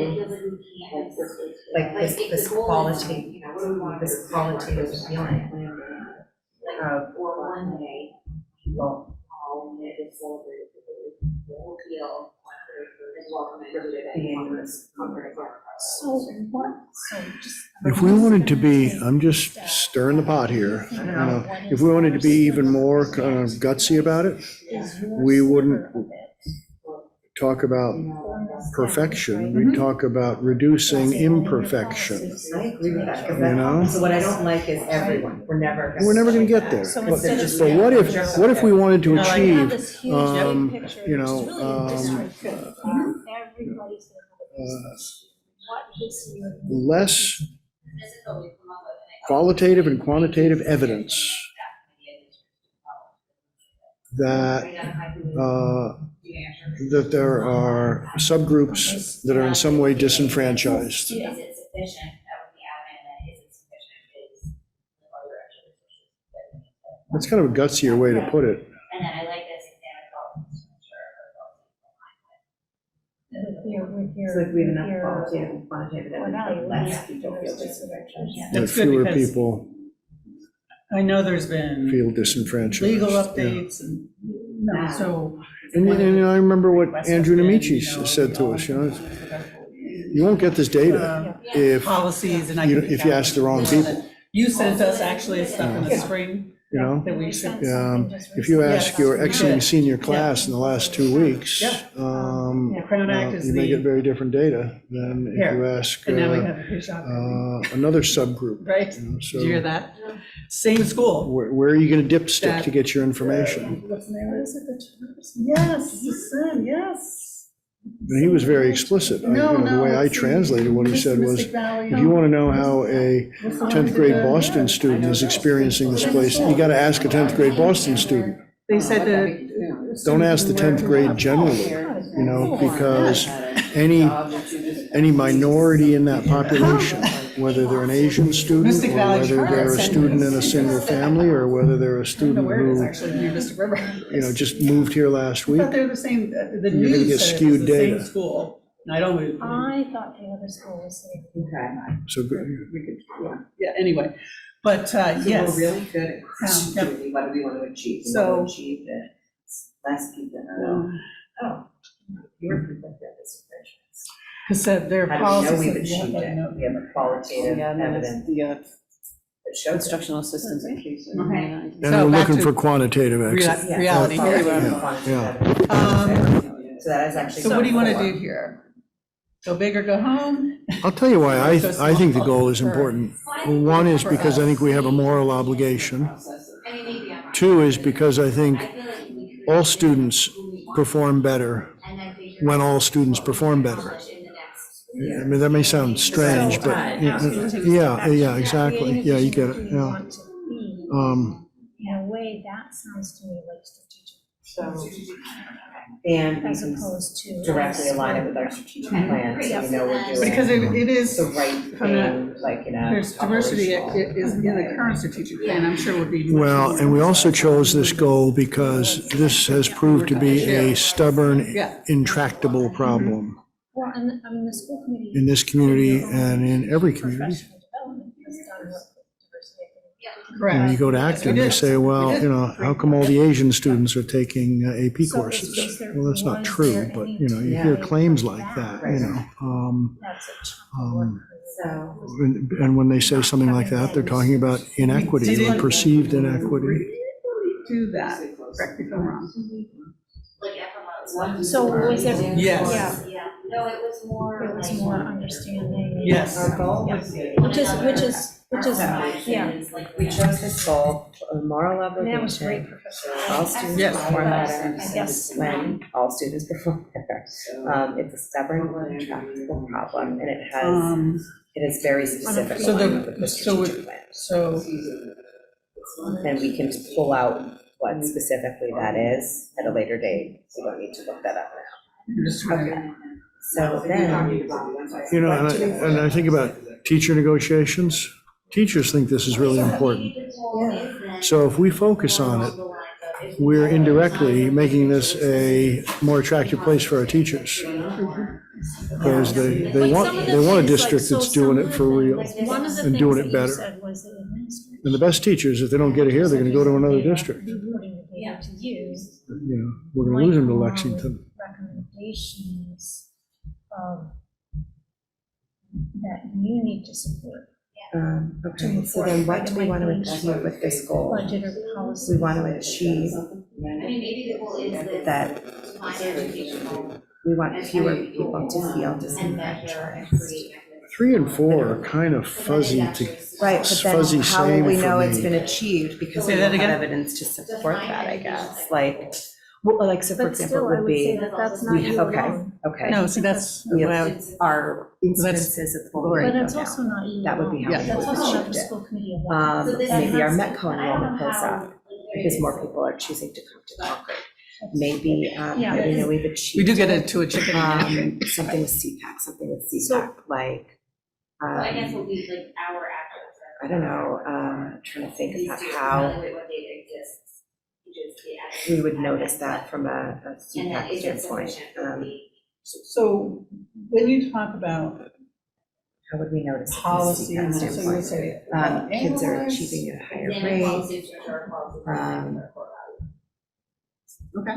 like this quality, this qualitative feeling of Or one day, people being in this Concord Carlisle. If we wanted to be, I'm just stirring the pot here, if we wanted to be even more kind of gutsy about it, we wouldn't talk about perfection, we'd talk about reducing imperfection. I agree with that, because so what I don't like is everyone, we're never We're never going to get there. But what if we wanted to achieve, less qualitative and quantitative evidence that that there are subgroups that are in some way disenfranchised. Is it sufficient? That would be adamant, and then is it sufficient? Is other extra resources? That's kind of a gutsier way to put it. And then I like this example of It's like we have enough qualitative and quantitative evidence, but less people feel disenfranchised. That That's good fewer because people I know there's been feel disenfranchised. legal Yeah. updates and, so. And I remember what Andrew Nemici said to us, you won't get this data if Policies and I. if you ask the wrong people. You sent us actually stuff in the spring You know, that we should. if you ask your Yes, we exiting did. senior class in the last 2 weeks, Yep. Crown Act is you may the- get very different data than if you Here, ask And now we have a page out. another subgroup. Right? You know, Did you hear So that? Same school. where are you going to dipstick to get your information? What's the name? Yes, the son, yes. And he was very explicit. The way I translated what he said was, if you want to know how a 10th grade Boston student is experiencing this place, you got to ask a 10th grade Boston student. They said that. Don't ask the 10th grade generally. you know, because any minority in that population, whether they're an Asian student, Mystic or Valley whether Charter they're a sent student me in a single family, or whether they're a I don't know student where it is who, actually, near Mystic River. you know, just moved here last I week. thought they were the same, the You're gonna news get said it skewed was the same data. school. And I don't, I thought the other school was there. Okay. So, we could, yeah, anyway, but, So yes. we're really good at Yep. community, what do we want to achieve? We So- want to achieve that less people know, oh, your people get this information. Because their How do we know policy we've says you have achieved to it? know. We have a qualitative evidence that shows it. Instructional assistants in case. Okay. and So we're back looking to for quantitative access. Yeah, reality. so Here we qualitative, are. quantitative Yeah. evidence. So that is actually. So what do you want to core. do here? Go big or go home? I'll tell you why I think the goal is important. One is because I think we have a moral obligation. Two is because I think all students perform better when all students perform better. I mean, that may sound strange, but, yeah, exactly. Yeah, you get it, yeah. Want to be. In a way, that sounds to me like strategic, And we as can opposed to. directly align it with our strategic plan, so we know we're doing Because it is, the right thing, like, you know. there's diversity operational. is in the current strategic plan, I'm sure would be. Well, and we also chose this goal because this has proved to be a stubborn, Yeah. intractable problem Well, and I mean, the school committee. in this community and in every community. Professional development has done work with diversity, equity, You know, you go to Acton, they say, well, you know, how come all the Asian students are taking AP So courses? is there- Well, that's not was true, there but, any you know, you Yeah. hear claims like that, you know. That's a chunk of work. So, And when they say something like that, they're talking about inequity or perceived inequity. Do that, correct me if I'm wrong. So was there? Yes. Yeah. No, it was more understanding. Yes. our goal Yeah. was. Which is, yeah, We chose this goal, a moral and that was great, obligation. Professor. All students Yes. perform better Yes. when all students perform better. It's a stubborn, intractable problem, and it is very specific. So the- aligned with the so strategic plan. So, And we can pull out what specifically that is at a later date. We don't need to look that up now. I'm just trying to. So then. You know, and I think about teacher negotiations. Teachers think this is really important. So if we focus on it, we're indirectly making this a more attractive place for our teachers. Because they want a district that's doing it for real One of the and things doing that it you better. said was that administrators. And the best teachers, if they don't get it here, they're gonna go to another district. Be putting the data to use. You know, we're gonna lose them to Lexington. Recommendations that you need to support. Okay, so then what do we want to achieve with this goal? Budget or policy. We want to achieve that we want fewer people to feel disenfranchised. 3 and 4 are kind of fuzzy to, Right, but then fuzzy how will same we for know it's me. been achieved? Because we Say that don't have again? evidence to support that, I guess, like, well, like, so for But example, still, it I would would say be, that that's not we, you okay, alone. okay. No, see, that's, We well, have our instances of bullying But go it's also down. not you That would be how alone. we That's would also not achieve the it. school committee alone. Maybe our Metco enrollment goes up because more people are choosing to come to Concord. Maybe, Yeah. you know, we've achieved. we do get into a chicken and egg. Something with CPAC, So- like, I guess we'll be like hour after. I don't know, I'm trying to think about how What data exists. we would notice that from a CPAC standpoint. So when you talk about How would we notice it from a policy, CPAC and so you would standpoint? say. Kids are analyze. achieving at a higher rate. Okay.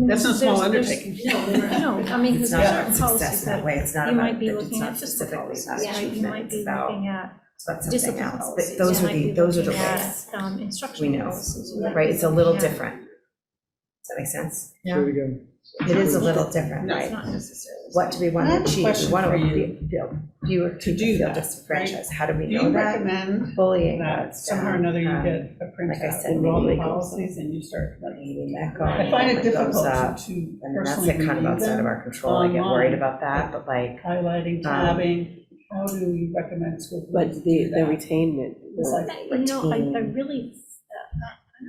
That's no small undertaking. No, I mean, It's because not there's about certain success policies in that that way, it's not you about, might be it's looking not at fiscal specifically policies, about right? You achievement, might it's be about, looking at it's about something discipline else. policies. But those You would might be, those are the looking ways, at, we instructional know, policies. You might right? be It's a little looking at- different. Does that make sense? Say it again. It is a little different, No, right? It's not necessarily. What do we want I to have a achieve? We question want for to you. feel fewer To people do feel that, disenfranchised. How do we Do know you that? recommend Bullying that goes somehow or down. another you Um, get a like I printout said, with all maybe the it goes policies and you start like. Maybe Metco I find it enrollment goes difficult up, to and then that's personally like kind of read outside of them, our control. I get worried about that, but like, highlighting, tabbing. How do you recommend school? But committees the do that? retainment. You know, I really,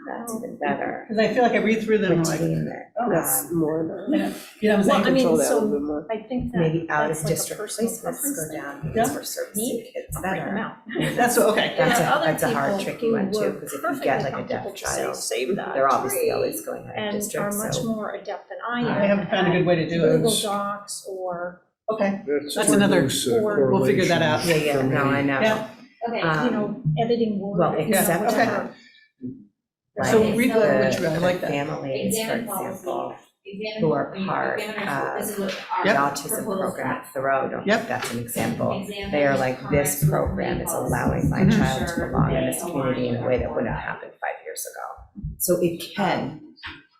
That's even better. Because I feel like I read through them, I'm like, Retain it. oh, That's more than. you know what I'm Well, I saying? mean, Control that a little bit so more. I think that Maybe out of that's like a district personal placements preference go thing. down, Yeah. because for service kids I'll break them better. out. That's, okay. There That's are other that's a hard, people tricky who one too, were because if you get like a perfectly deaf comfortable to say, child, save that they're obviously tree, always going out of and are district, much so. more adept than I am. I haven't found a good way to do Google it. Docs or, Okay, That's That's another- loose, we'll figure that out. Yeah, yeah, no, I know. yeah. okay, Um, you know, editing Word. well, you know, except whatever. So Like read the language, I like the that. families, for example, who are part of the Yep. autism program at Thoreau, don't Yep. think that's an example. They are like, this program is allowing my Mhm. child to belong in this community in a way that wouldn't have happened 5 years ago. So it can,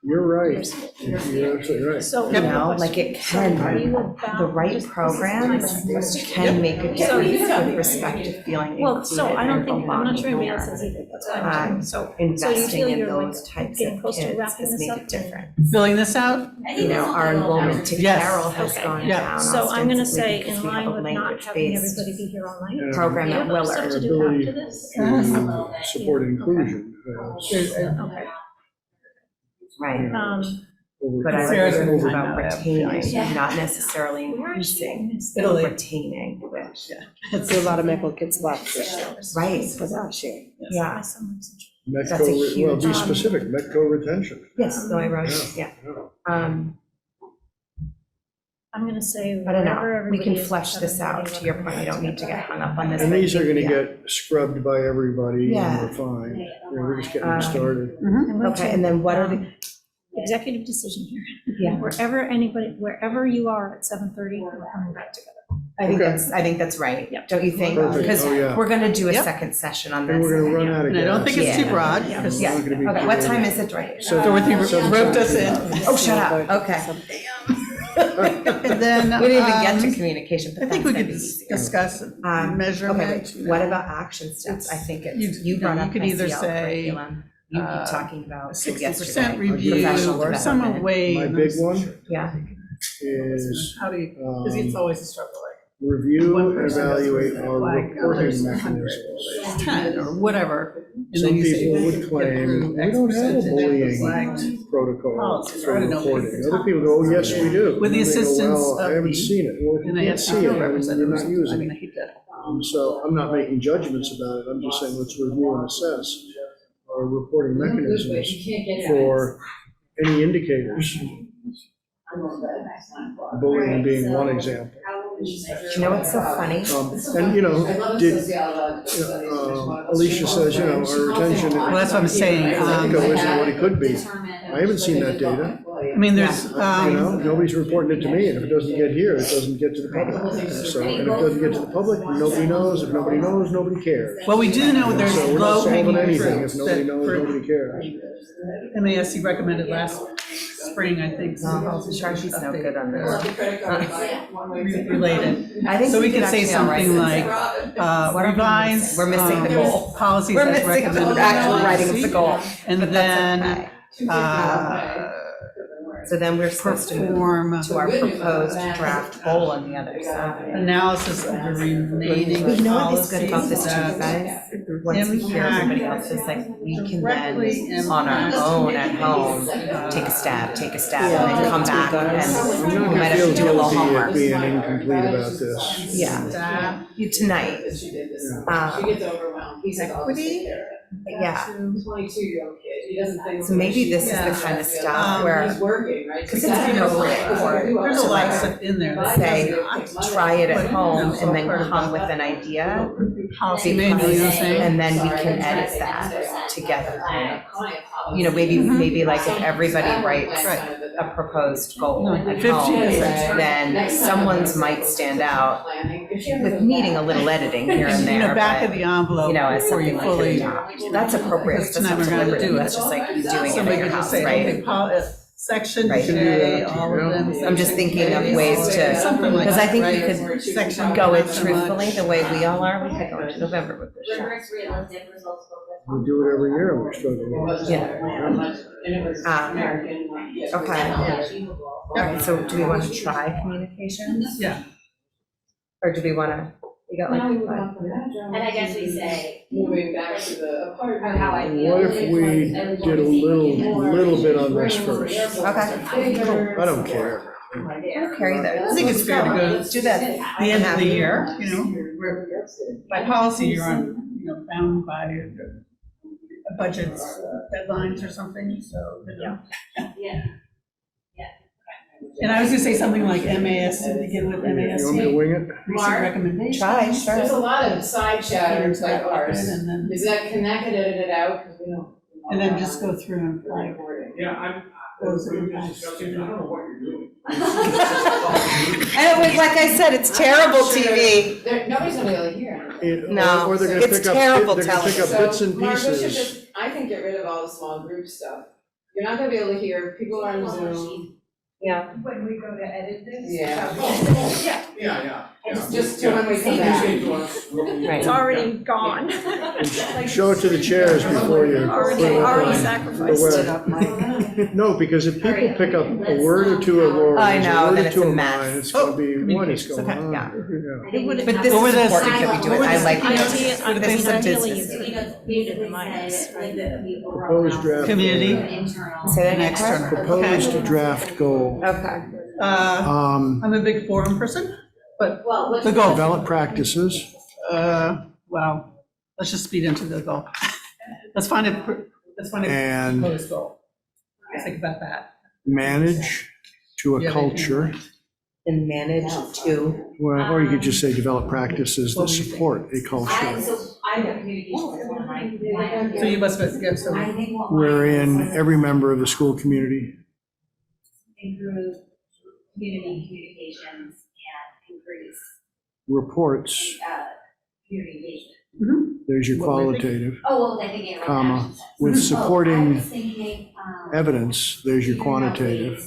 You're right. You're absolutely right. So. you know, like it can, So are you about the right just- programs can make a difference with respect to feeling Well, so I don't included and think, I'm not sure anybody belonging else here. says either, that's why I'm saying, so. So you Investing feel in you're like those types getting of close to kids wrapping has this made up? a difference. Filling this out? You know, our enrollment to Yes. Carol has Okay. gone Yeah. down So I'm gonna say, ostensibly because in we have line a with not having language-based everybody be here all night. And program We at have other stuff Willard. to do after this? To support inclusion. Okay. Right, but I Sarah's like gonna to find about out, retaining, not necessarily increasing, Italy. retaining, which, It's a lot of medical kids left. right, Without sharing. yeah. My son lives in That's a Metco, well, be huge- specific, Metco retention. Yes, no, I wrote, yeah. I'm gonna say I don't wherever know, we everybody can is. flesh this out, to your point, you don't need to get hung up on this. And but I these are think, gonna yeah. get scrubbed by everybody, Yeah. and we're fine. We're just getting started. I'm going Okay, to, and then what are the, executive decision here. yeah, Wherever you are at 7:30, we're coming back together. I think that's right, Yep. don't you think? Perfect. Because Oh, yeah. we're gonna do a Yep. second session on And this. we're gonna run out of And I don't gas. think it's too Yeah. broad, Yeah. because Yeah, We're not gonna be okay, what too time late. is it, right? So- Dorothy Seven roped us thirty. in. Oh, shut up, okay. And then. We didn't even get to um, communication, but I that's think we gonna could be easier. discuss Okay, measurement. wait, what about action steps? I think it's, You- you brought you up could either SEL say, curriculum. You keep uh, talking about 60% yesterday. review Professional or some development. way. My in big those- one Yeah, is How do you, because it's always a struggle, like. review one and person goes evaluate through our like, oh, reporting there's 100, mechanisms. there's 10 or whatever. And Some then you say, people well, would you get claim, through we X don't have a percentage bullying flagged protocol policies, for or I don't know, reporting. it's Other people go, oh, yes, we do. With the And they go, assistance well, I of haven't the- seen it. Well, if And you I can't have see it, field then you're representatives. not I using mean, it. I hate that. So I'm not making judgments about it. I'm just saying, let's review and assess our reporting mechanisms for any indicators. Bullying being one example. you know what's so funny? And, you know, Alicia says, you know, our retention. Well, that's what I'm saying. Isn't what it could be. I haven't seen that data. I mean, there's, You know, nobody's reporting it to me, and if it doesn't get here, it doesn't get to the public. So, and if it doesn't get to the public, nobody knows. If nobody knows, nobody cares. well, we do know there's So we're not low solving hanging anything if fruits nobody that knows, for nobody cares. MASC recommended last spring, I think. Sharky's no good on this. Related. I think So we could could say actually all write something this. like, What are we revise. missing? We're missing the goal. Policies We're as missing recommended. the actual writing of the goal. And but that's then, okay. So then we're supposed to move perform to our proposed draft goal on the other side. analysis of the remaining But you know what is good about policies this too, that guys? Once we hear everybody else, it's like, we can directly then, on our own at home, take a stab, and then come back, and we might have to do a little homework. Being incomplete about this. Yeah, tonight. equity. Yeah. So maybe this is the kind of stuff where, because it's appropriate for There's a lot of to stuff in there that say, does not. try it at But, home so and then part of come the with an idea. Policy manual, you know what I'm saying? And then we can edit that together. You know, maybe like if everybody writes Right. a proposed goal No, at 50 home, is- then someone's might stand out with needing a little editing here and You know, there, back of but, the envelope you know, as before you something we fully. can adopt. That's appropriate, Because that's tonight not we're gonna deliberative, do it. that's just like you doing it Somebody at your could just house, say, okay, right? section Right. J, all of them. I'm just section thinking of K, ways to, something like because I that, think right? we could Section go it not so truthfully, much. the way we all are, we could go into November with this shit. We do it every year, and we struggle with it. Yeah. Okay. All right, so do we want to try communications? Yeah. Or do we want to, You got like five. And I guess we say, Moving back to the apartment. how I feel. What if we did a little bit on this first? Okay. I don't care. I don't care either. I think it's fair to go Do that. the end of the year, you know, where by policy, you're on, you know, bound by a budget's deadlines or something, so, you know. Yeah. And I was gonna say something like MAS, to begin with You want me to MASC, wing it? recent recommendations. Try, sure. There's a lot of side chatters like ours. And then, Is that, can that get edited out? 'Cause we don't. and then just go through and like, Yeah, those that impact student. what you're doing. And like I said, it's terrible TV. Nobody's gonna be able to hear it. No, Or they're gonna it's pick up, terrible they're gonna pick up So, bits and Margot should pieces. just, I think, get rid of all the small group stuff. You're not gonna be able to hear, people are on Zoom. Yeah. When we go to edit this? Yeah, yeah. Just to when we come back. Right. It's already gone. Show it to the chairs before you. Already put it up on sacrificed. the web. No, because if people pick up a word or two of Lori's, I know, a word then or it's two a of mess. mine, it's gonna be, what is going Okay, on? yeah. Yeah. But this What were is the- important that we do it. I like this. Ideally, This is a ideally, business. you could leave it in minus, right? Proposed draft. Community. Say that And again, external. Proposed draft goal. Okay. I'm a big forum person, but the goal, Develop practices, well, let's just speed into the goal. Let's find a and proposed goal. Think about that. manage to a Yeah, culture, And manage to. well, or you could just say develop practices that support a culture So you must, yeah, so, wherein every member of the school community Improve community communications and increase, reports, community engagement. there's your qualitative, Oh, what was I thinking? comma, with Oh, I supporting was thinking, evidence, there's your quantitative.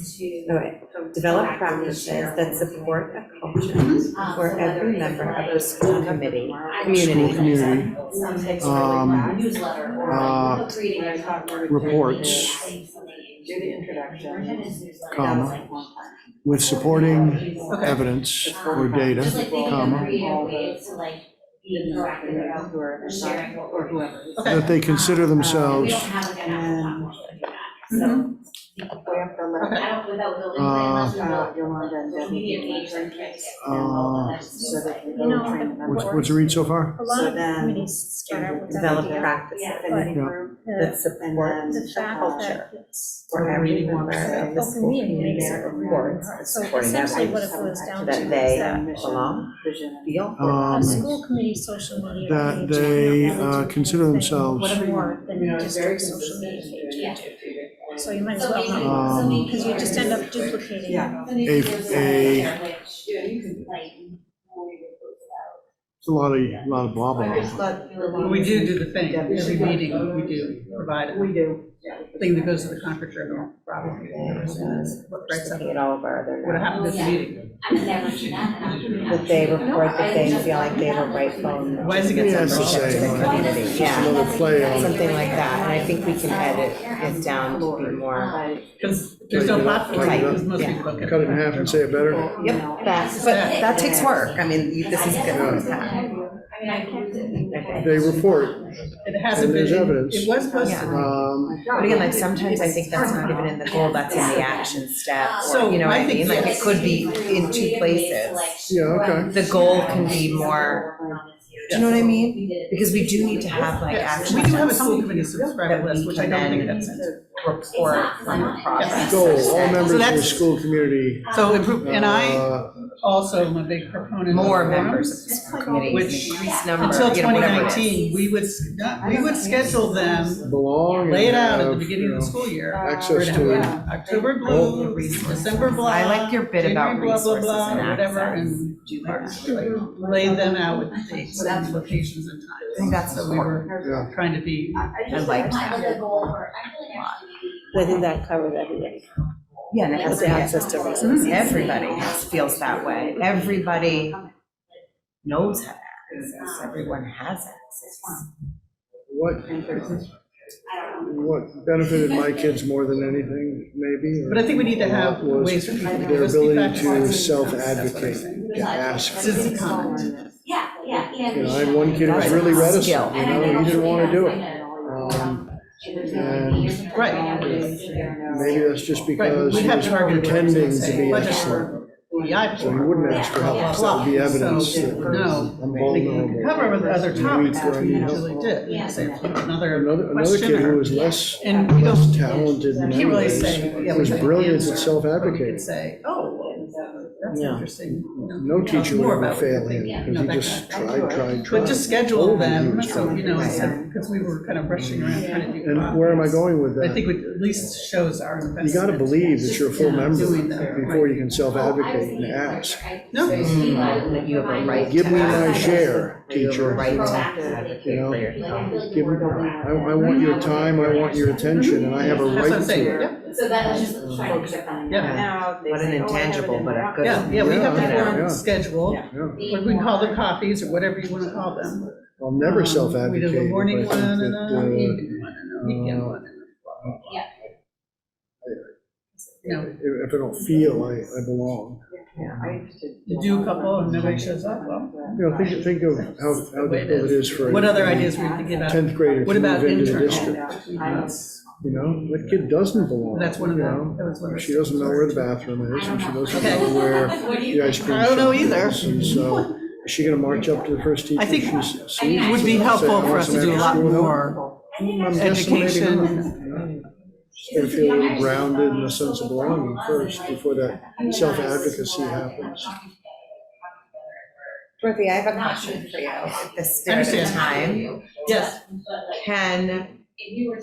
All right, develop practices that support a culture where every member of the school committee, community, Newsletter or creating a reports, do the introduction. comma, with supporting evidence or data, Just like thinking of comma, creative ways to like be proactive about sharing what we're doing. that they consider We themselves don't have like an actual platform to do that, so. I don't, without building, unless we build social media page, like, You know, what's the read so far? a lot of committees start out with that develop idea, practices but that support the fact culture that it's where every member of the open school meeting community makes it really reports hard. that So supporting essentially what it evidence boils down to that is they that belong, feel. a school committee social media That page they cannot really do consider anything themselves more than You know, just very a social media page Yeah. can do. So you might as So well maybe, not, so maybe. because you just end up duplicating. So maybe there's a- something which, like, It's a lot of blah blah. Well, we do the thing, every meeting, we do provide a thing that goes to the Concord Journal, probably. What writes up, Looking at all of our other. what happened at the meeting. I mean, never seen that. That they report that they feel like they have a rightful. Why does it get Yeah, it's the separate? same. Community, It's yeah, another play on it. something like that, and I think we can edit it down to be more. Because there's no platform, because most people don't get. Cut it in half and say it better. Yep, but that takes work, I mean, this is good on that. They report, It hasn't And been, there's evidence. it was posted. But again, like sometimes I think that's not even in the goal, that's in the action step, So or, you know what I I think mean, like it yes. could be in two places. yeah, okay. The goal can be more, do you know what I mean? Because we do need to have like Yes, action we do have a steps school committee subscriber that list, we which I can don't think then that's in. report from the progress. Goal, all members of the that's- school community. So, and I uh, also am a big proponent of More forums. members of the school committee, Which, increased number, Until you know, whatever it is. 2019, we would schedule them, Belong. and lay it out at the have, beginning you of the know, school year. access We're gonna to have October blue, December blah. I like your bit about January blah, blah, resources blah, and whatever, access. and lay them out with dates and locations and times. I think that's So we were Yeah. trying to be, I like that. I think that covers everything. Yeah, and it has to be Access to resources. Everybody feels that way. Everybody knows how to access. Everyone has access. What benefited my kids more than anything, maybe? or but I think we need to have was ways for people to give their us ability feedback. to self-advocate, to ask. Citizen comment. Yeah, yeah. You know, I had one kid who was really reticent, you know, he didn't want to do it. And Right. maybe that's just because we he have was targeted pretending words to that say be budget excellent. for DEI. So you wouldn't ask for help, that would be evidence that No, I'm we vulnerable. can cover other topics, which we usually did. We say another Another question kid who or- was less And we less don't, talented in you many can't really ways, say, yeah, we was have brilliant answer, at but we self-advocating. could say, oh, well, that's Yeah. interesting. No Tell us teacher more would ever about what you fail think, him, you because know, he that just kind of- tried. But just schedule Told him he them, was so, trying. you know, because we were kind of rushing around trying to do. And where am I going with I that? think it at least shows our investment. You gotta believe that you're a full in member doing that, before right. you can self-advocate and ask. No, That you have a right Give me to my advocate. share, You have a teacher. right to advocate You know, for yourself. give me, I want your time, I want your attention, and I have a that's what right I'm saying, to it. yeah, So that is just folks are finding Yeah. out. What an intangible, but a good. yeah, we have Yeah, to yeah. schedule, Yeah. what we call them coffees or whatever you want to call them. I'll never We self-advocate. do a if morning I one think and that, an evening one and a weekend one. You know, if I don't feel I belong. you do a couple and nobody shows up, well, You know, think of how difficult it is for what other a ideas were you thinking about? 10th grader What to about move into the internal? district. You know, that kid doesn't belong. That's one of you them. know? That was one of She the- doesn't know where the bathroom is, and she doesn't Okay. know where the ice cream I don't know shop either. is. And so, is she gonna march up to the first teacher I think she sees? it would be and helpful say, "I for want us to some do a lot after-school help?" more I'm guessing maybe education. not, you know. She's gonna feel a little grounded in a sense of belonging first, before that self-advocacy happens. Dorothy, I have a question for you. If the spirit of Understand. time Yes, can,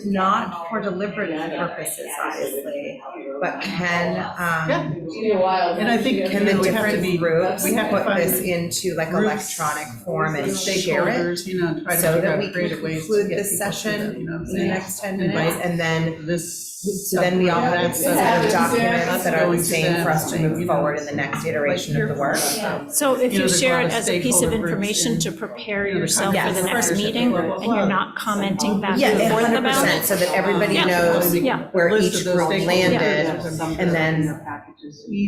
not for deliberative purposes, obviously, but can, and I think, can the we have to different be, groups we have to put find this into like groups, electronic form and share it? stakeholders, you know, and try to So figure that we out can creative ways to conclude get this people to session that, you know what I'm in the saying? next 10 minutes, Invite and then This. then we all have a subgroup, set of that's documents that are going the to same them, for us to saying, move you know, forward in the next iteration of the work. So if You know, you there's a share lot it of as a piece of stakeholder groups information and, to prepare you know, the yourself for the concept next first, meeting, blah, blah, and you're blah. not commenting back Yeah, and forth 100%, about it. so that everybody Yeah. knows Yeah. where List each of those group stakeholders. landed, and then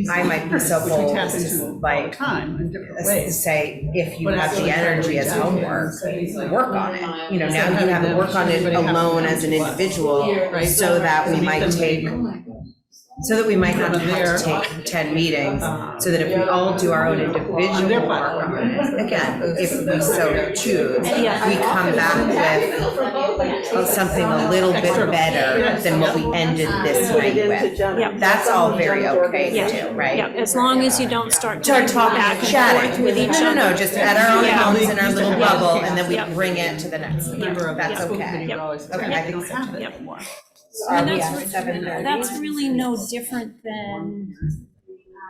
I might be so Which we bold tap as into to all the like, time in different to ways. say, if you But have actually the energy as reach out homework, and say, work on it. You know, now Instead you of have to having work on it everybody have to alone come as an to us. individual, Right. so that we Meet might them take, so that we might not have to take 10 meetings, so that if we all do our own individual work on it, again, if we so choose, we come back with something a little bit better than what we ended this night with. Yeah. That's all very okay Yeah. to do, right? Yeah, as long as you don't start Start talking back and and chatting. forth with each other. No, just at our own Yeah. homes in our little bubble, and then we Yeah. bring it to the next meeting. Member of the That's school okay. committee would always say, Okay, I "We think don't so. have it Yep. anymore." Are And we that's at 7:30? That's really no different than,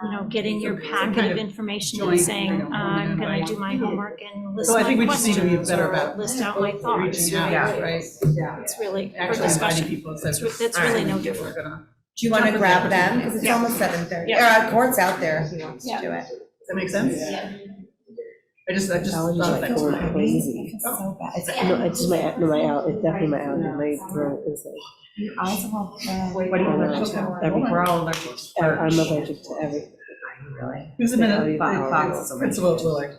you know, getting your packet of information and saying, I'm gonna do my homework and list So I my think we just need to be questions, better or about list out my thoughts. reaching out, Yeah. right? It's really, for Actually inviting discussion, people instead of. it's really no different. Do you want to grab them? Because it's almost 7:30. Yeah. Court's out there if he wants to do it. Does that make sense? I just thought that. Going crazy. So bad. It's No, it's my, no, my allergy, it's definitely my allergy, my throat is your eyes are all red. What are you allergic to? Everything. We're all allergic to like, I'm allergic to everything. Really? Who's a minute? Fox is allergic. Principal Willard,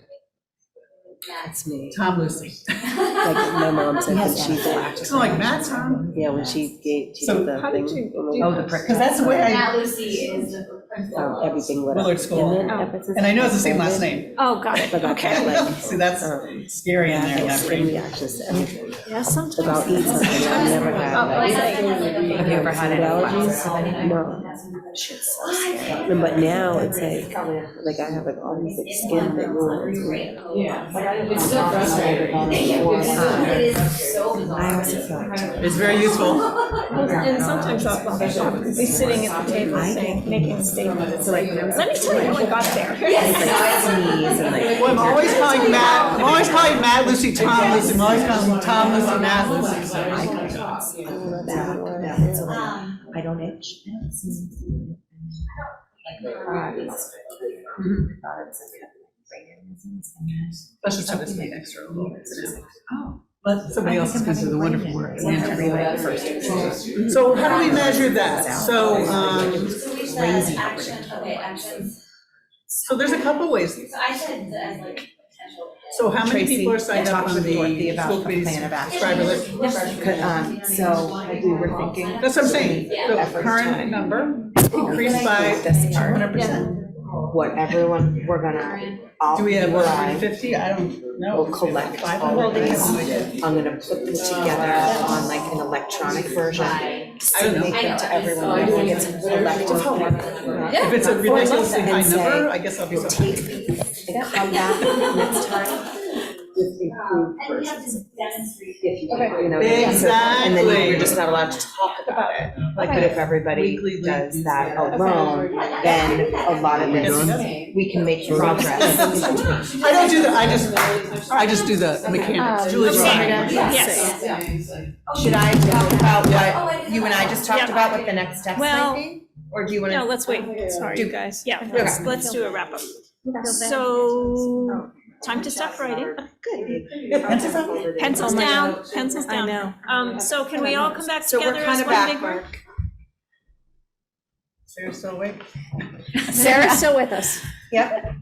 That's me. Tom Lucy. Like my mom said when she did, It's not like Matt, Tom. yeah, when she did So the how thing. did Oh, the prick. Because that's the way I, Matt Lucy is the principal. Everything lit up. Willard School. And then Oh. ever since And I know it's the same COVID, last name. Oh, got it, But I okay. got like, See, that's scary in there, like that skin brain. reactions to everything. Yeah, sometimes. Like I'll eat something that I've never had. Oh, Like, Have you ever had food any allergies? allergies? No. No, but now it's like I have like all these like skin that ruins me. It's so frustrating. It is so bizarre. I also feel like. It's very useful. And sometimes I'll be sitting at the table saying, making a statement, it's like, let me tell you how I got there. Sneeze and like. Well, I'm always calling Matt Lucy, Tom Lucy, I'm always calling Tom Lucy, Matt Lucy. So I don't itch. I don't sneeze. Let's just have this be extra a little bit. But somebody else is going to do the wonderful work. So how do we measure that? So, Crazy. Action, okay, actions. so there's a couple ways. So I said as like potential So how many Tracy people are signed up talked on with Dorothy the about school the committee plan of action. subscriber list? So we were thinking. That's what I'm saying, the Every current time. number increased by This part. 100%. What everyone, we're gonna, all, Do we have you or I 150? I don't know. will collect all of these. I'm gonna put them together on like an electronic version. don't know. Make them to everyone, everyone gets a collective one. If it's a ridiculously high And say, number, I guess I'll be We'll surprised. take these and come back next time with improved versions. If you, you know, and then Exactly. you're just not allowed to talk about it. Like, but if everybody Weekly does leads. that alone, then a lot of this, we can make progress. I don't do that, I just do the mechanics. Julie's right. Yes. Should I talk about what you and I just talked Yep. about, what the next steps Well, might be? Or do you want No, to? let's wait. Sorry, you guys. Yeah, Okay. let's do a wrap up. So, time to stop writing. Pencils down, pencils I down. know. So can we all come back So together we're as kind of one back, big group? Mark. Sarah's still awake? Sarah's still with us. Yep.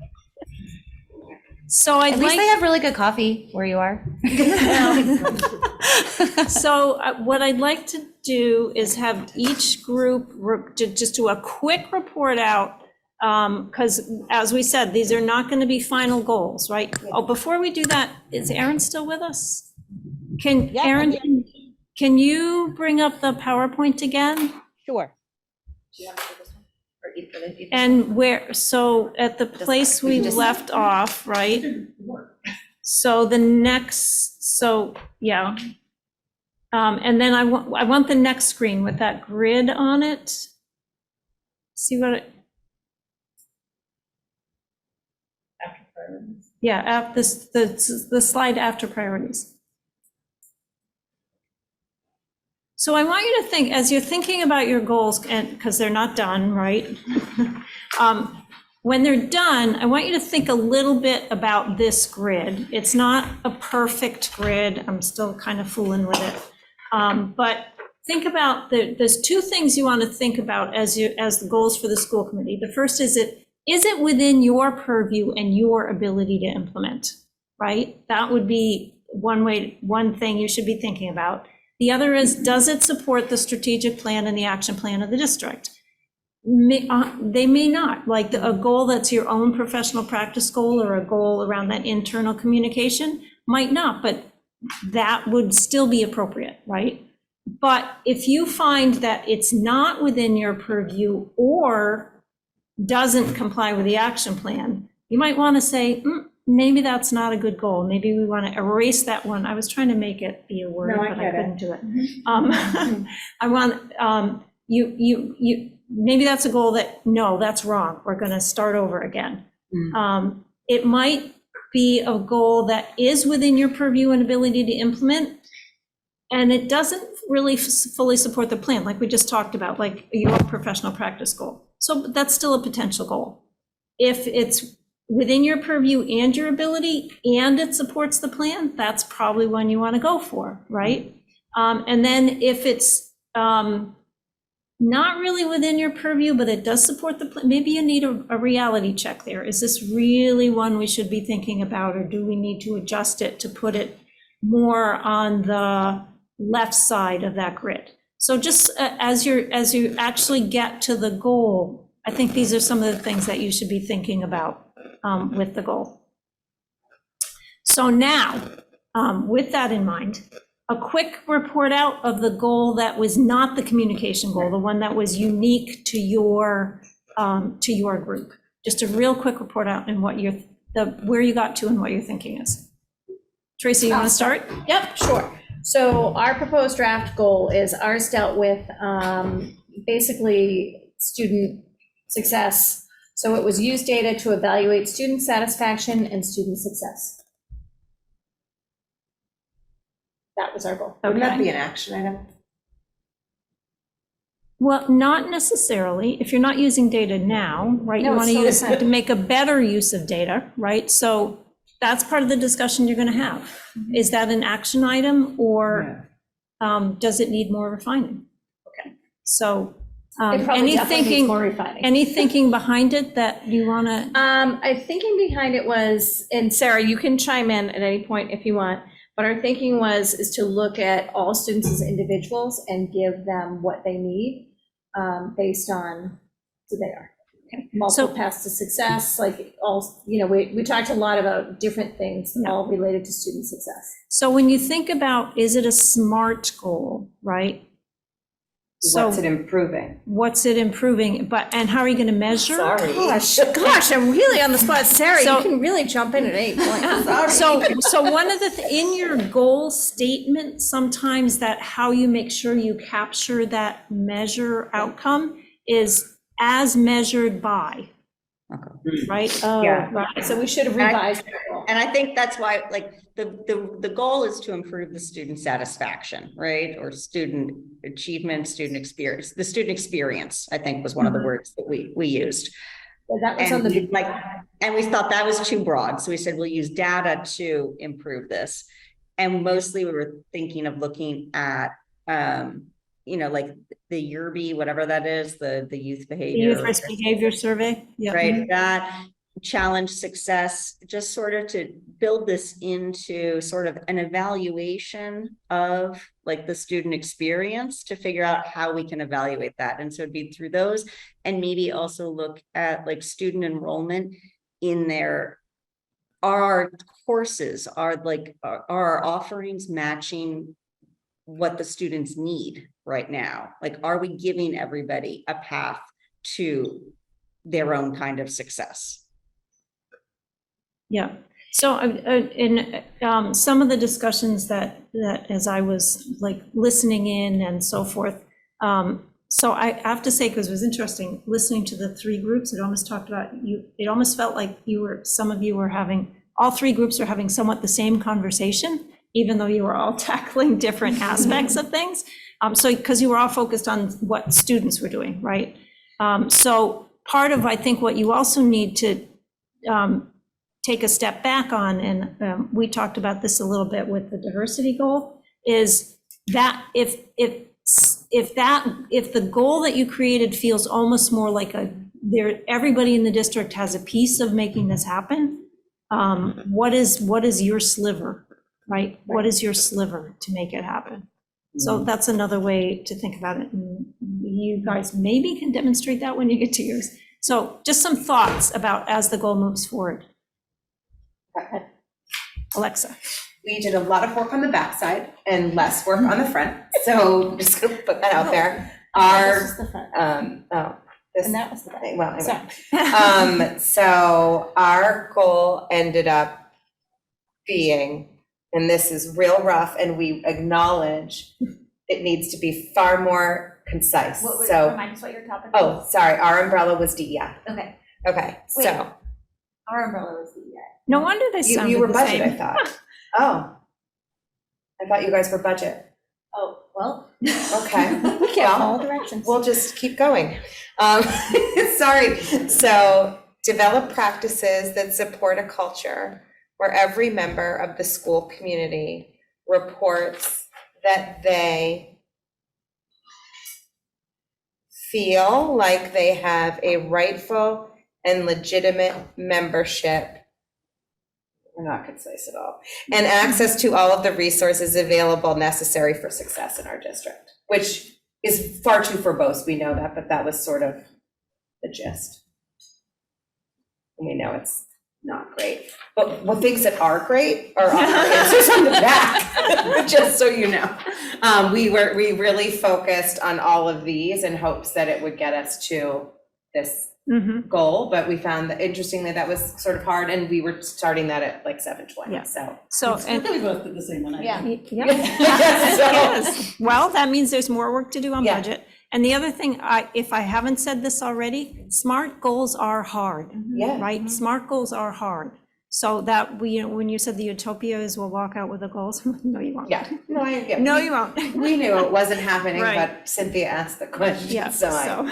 So I'd At least they like, have really good coffee where you are. so what I'd like to do is have each group just do a quick report out. Because as we said, these are not going to be final goals, right? Oh, before we do that, is Erin still with us? Can, Erin, can you bring up the PowerPoint again? Sure. And where, so at the place we left off, right? So the next, so, yeah. And then I want the next screen with that grid on it. See what it, yeah, the slide after priorities. So I want you to think, as you're thinking about your goals, and because they're not done, right? When they're done, I want you to think a little bit about this grid. It's not a perfect grid. I'm still kind of fooling with it. But think about, there's two things you want to think about as the goals for the school committee. The first is it within your purview and your ability to implement, right? That would be one thing you should be thinking about. The other is, does it support the strategic plan and the action plan of the district? They may not, like a goal that's your own professional practice goal or a goal around that internal communication might not, but that would still be appropriate, right? But if you find that it's not within your purview or doesn't comply with the action plan, you might want to say, maybe that's not a good goal. Maybe we want to erase that one. I was trying to make it be a word, but I couldn't do it. I want, maybe that's a goal that, no, that's wrong. We're going to start over again. It might be a goal that is within your purview and ability to implement, and it doesn't really fully support the plan, like we just talked about, like your professional practice goal. So that's still a potential goal. If it's within your purview and your ability, and it supports the plan, that's probably one you want to go for, right? And then if it's not really within your purview, but it does support the plan, maybe you need a reality check there. Is this really one we should be thinking about, or do we need to adjust it to put it more on the left side of that grid? So just as you actually get to the goal, I think these are some of the things that you should be thinking about with the goal. So now, with that in mind, a quick report out of the goal that was not the communication goal, the one that was unique to your group. Just a real quick report out and what where you got to and what your thinking is. Tracy, you want to start? Yep, sure. So our proposed draft goal is ours dealt with basically student success. So it was use data to evaluate student satisfaction and student success. That was our goal. Wouldn't that be an action item? Well, not necessarily. If you're not using data now, right? No, You want to it's use to make a better use of data, right? So that's part of the discussion you're going to have. Is that an action item, or does it need more refining? Okay, so It probably Any definitely needs thinking, more refining. any thinking behind it that you want to? Our thinking behind it was, and Sarah, you can chime in at any point if you want, but our thinking is to look at all students as individuals and give them what they need based on who they are. Multiple paths to success, like all, we talked a lot about different things, all related to student success. So when you think about, is it a SMART goal, right? So What's it improving? what's it improving, and how are you going to measure? Sorry. Gosh, I'm really on the spot. Sarah, So- you can really jump in at any point. So one of the, in your goal statement, sometimes that how you make sure you capture that measure outcome is as measured by, right? Oh, Yeah. right, so we should have revised. that goal. And I think that's why, like, the goal is to improve the student satisfaction, right? Or student achievement, student experience. The student experience, I think, was one of the words that we used. That was on the. And we thought that was too broad. So we said, we'll use data to improve this. And mostly we were thinking of looking at, like the YERB, whatever that is, the youth behavior. Youth risk behavior survey. Yeah. Right, that challenge success, just sort of to build this into sort of an evaluation of like the student experience to figure out how we can evaluate that. And so it'd be through those, and maybe also look at like student enrollment in our courses, are our offerings matching what the students need right now? Like, are we giving everybody a path to their own kind of success? Yeah. So in some of the discussions that as I was like listening in and so forth, so I have to say, because it was interesting listening to the three groups, it almost talked about you, it almost felt like some of you were having, all three groups are having somewhat the same conversation, even though you were all tackling different aspects of things. So because you were all focused on what students were doing, right? So part of, I think, what you also need to take a step back on, and we talked about this a little bit with the diversity goal, is that if the goal that you created feels almost more like everybody in the district has a piece of making this happen, what is your sliver, right? What is your sliver to make it happen? So that's another way to think about it. And you guys maybe can demonstrate that when you get to yours. So just some thoughts about as the goal moves forward. Alexa. We did a lot of work on the backside and less work on the front, so just gonna put that out there. This is the front, And that was the back. Well, anyway. So our goal ended up being, and this is real rough, and we acknowledge it needs to be far more concise. So, Remind us what your topic oh, sorry, our umbrella was DEI. Okay. Okay, Wait. so Our umbrella was the No wonder they sounded you were the budget, I same. thought. Oh, I thought you guys were budget. Oh, well. Okay. We can't follow directions. We'll just keep going. Sorry. So develop practices that support a culture where every member of the school community reports that they feel like they have a rightful and legitimate membership. We're not concise at all. And access to all of the resources available necessary for success in our district, which is far too verbose, we know that, but that was sort of the gist. And we know it's not great, but what things that are great are on our answers on the back, just so you know. We really focused on all of these in hopes that it would get us to this goal, but we found that interestingly that was sort of hard, and we were starting that at like 7:20. Yeah. So And We both did the same one. Yeah. yes. Well, that means there's more work to do on Yeah. budget. And the other thing, if I haven't said this already, SMART goals are hard, yeah, right? SMART goals are hard. So that when you said the utopia is we'll walk out with the goals, no, you won't. yeah. No, I get. No, you won't. We knew it wasn't happening, Right. but Cynthia asked the question. Yeah, So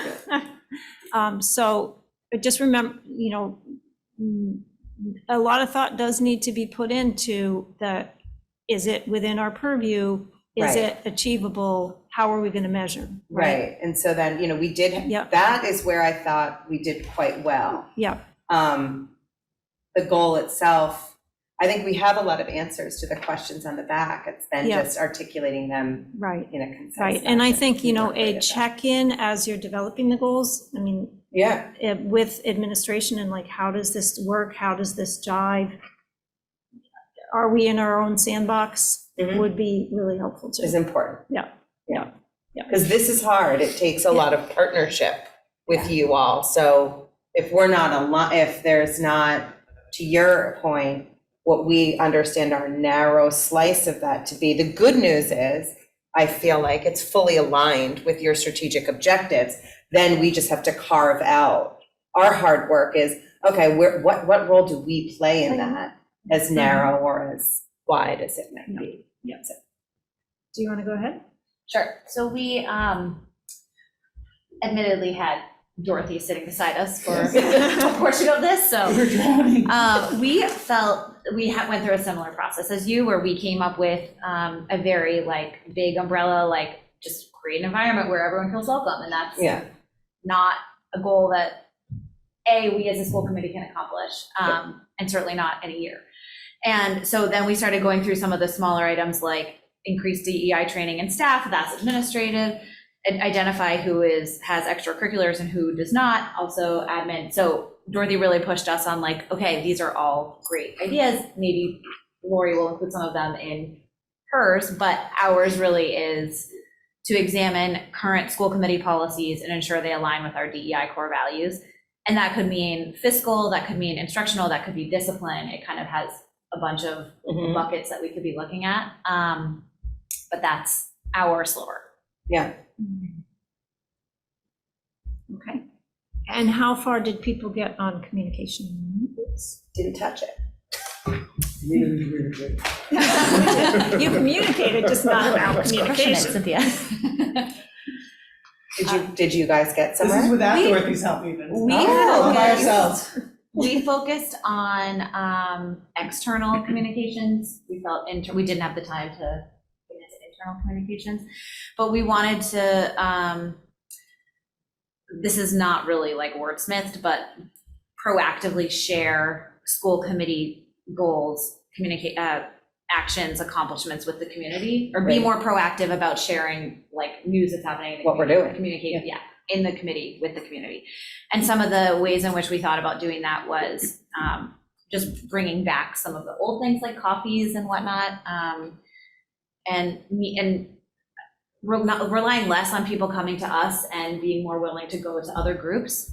so just remember, a lot of thought does need to be put into is it within our purview? Is Right. it achievable? How are we going to measure? Right, and so then, we did, Yep. that is where I thought we did quite well. Yeah, The goal itself, I think we have a lot of answers to the questions on the back. It's then Yeah. just articulating them right, in a concise right. And I fashion. think, We a work right at that. check-in as you're developing the goals, Yeah, with administration and like, how does this work? How does this jive? Are we in our own sandbox? Mhm. Would be really helpful too. is important. Yeah, yeah, yeah. Because this is hard. It takes a lot of partnership with you all. So if we're not if there's not, to your point, what we understand our narrow slice of that to be, the good news is, I feel like it's fully aligned with your strategic objectives. Then we just have to carve out. Our hard work is, okay, what role do we play in that, as narrow or as wide as it may be? Yeah. Do you want to go ahead? Sure. So we admittedly had Dorothy sitting beside us for a portion of this, so We're drowning. we felt we went through a similar process as you, where we came up with a very big umbrella, just create an environment where everyone feels welcome, and that's Yeah, not a goal that we as a school committee can accomplish, and certainly not in a year. And so then we started going through some of the smaller items like increased DEI training and staff, that's administrative, and identify who has extracurriculars and who does not, also admin. So Dorothy really pushed us on okay, these are all great ideas. Maybe Lori will include some of them in hers, but ours really is to examine current school committee policies and ensure they align with our DEI core values. And that could mean fiscal, that could mean instructional, that could be discipline. It kind of has a bunch of buckets that we could be looking at. But that's our slower. yeah. Okay. And how far did people get on communication? Didn't touch it. We didn't communicate. You communicated, just not about Crushing it, communication. Cynthia. Did you guys get This is somewhere? without We- Dorothy's help even. we All by focused- ourselves. We focused on external communications. We felt we didn't have the time to get into internal communications, but we wanted to, this is not really wordsmithed, but proactively share school committee goals, communicate, actions, accomplishments with the community, or be Right. more proactive about sharing news that's happening in the What we're community, doing. communicate, in the committee, with the community. And some of the ways in which we thought about doing that was just bringing back some of the old things like coffees and whatnot, and relying less on people coming to us and being more willing to go to other groups.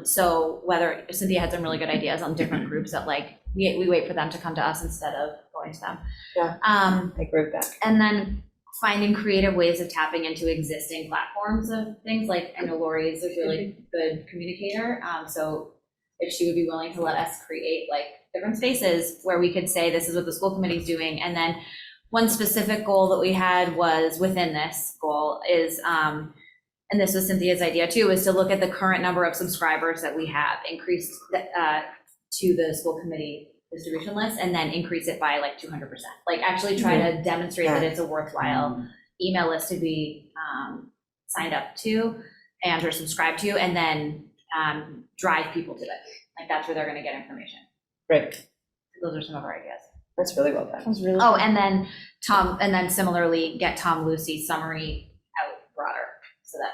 So whether Cynthia had some really good ideas on different groups that we wait for them to come to us instead of going to them. Yeah. I agree with that. And then finding creative ways of tapping into existing platforms of things. I know Lori is a really good communicator, so if she would be willing to let us create different spaces where we could say, this is what the school committee is doing. And then one specific goal that we had was within this goal is, and this was Cynthia's idea too, is to look at the current number of subscribers that we have, increased to the school committee distribution list, and then increase it by 200%. Actually try to demonstrate that it's a worthwhile email list to be signed up to and or subscribed to, and then drive people to it. That's where they're going to get information. Right. Those are some of our ideas. That's really well done. Oh, and then similarly get Tom Lucy's summary out broader, so that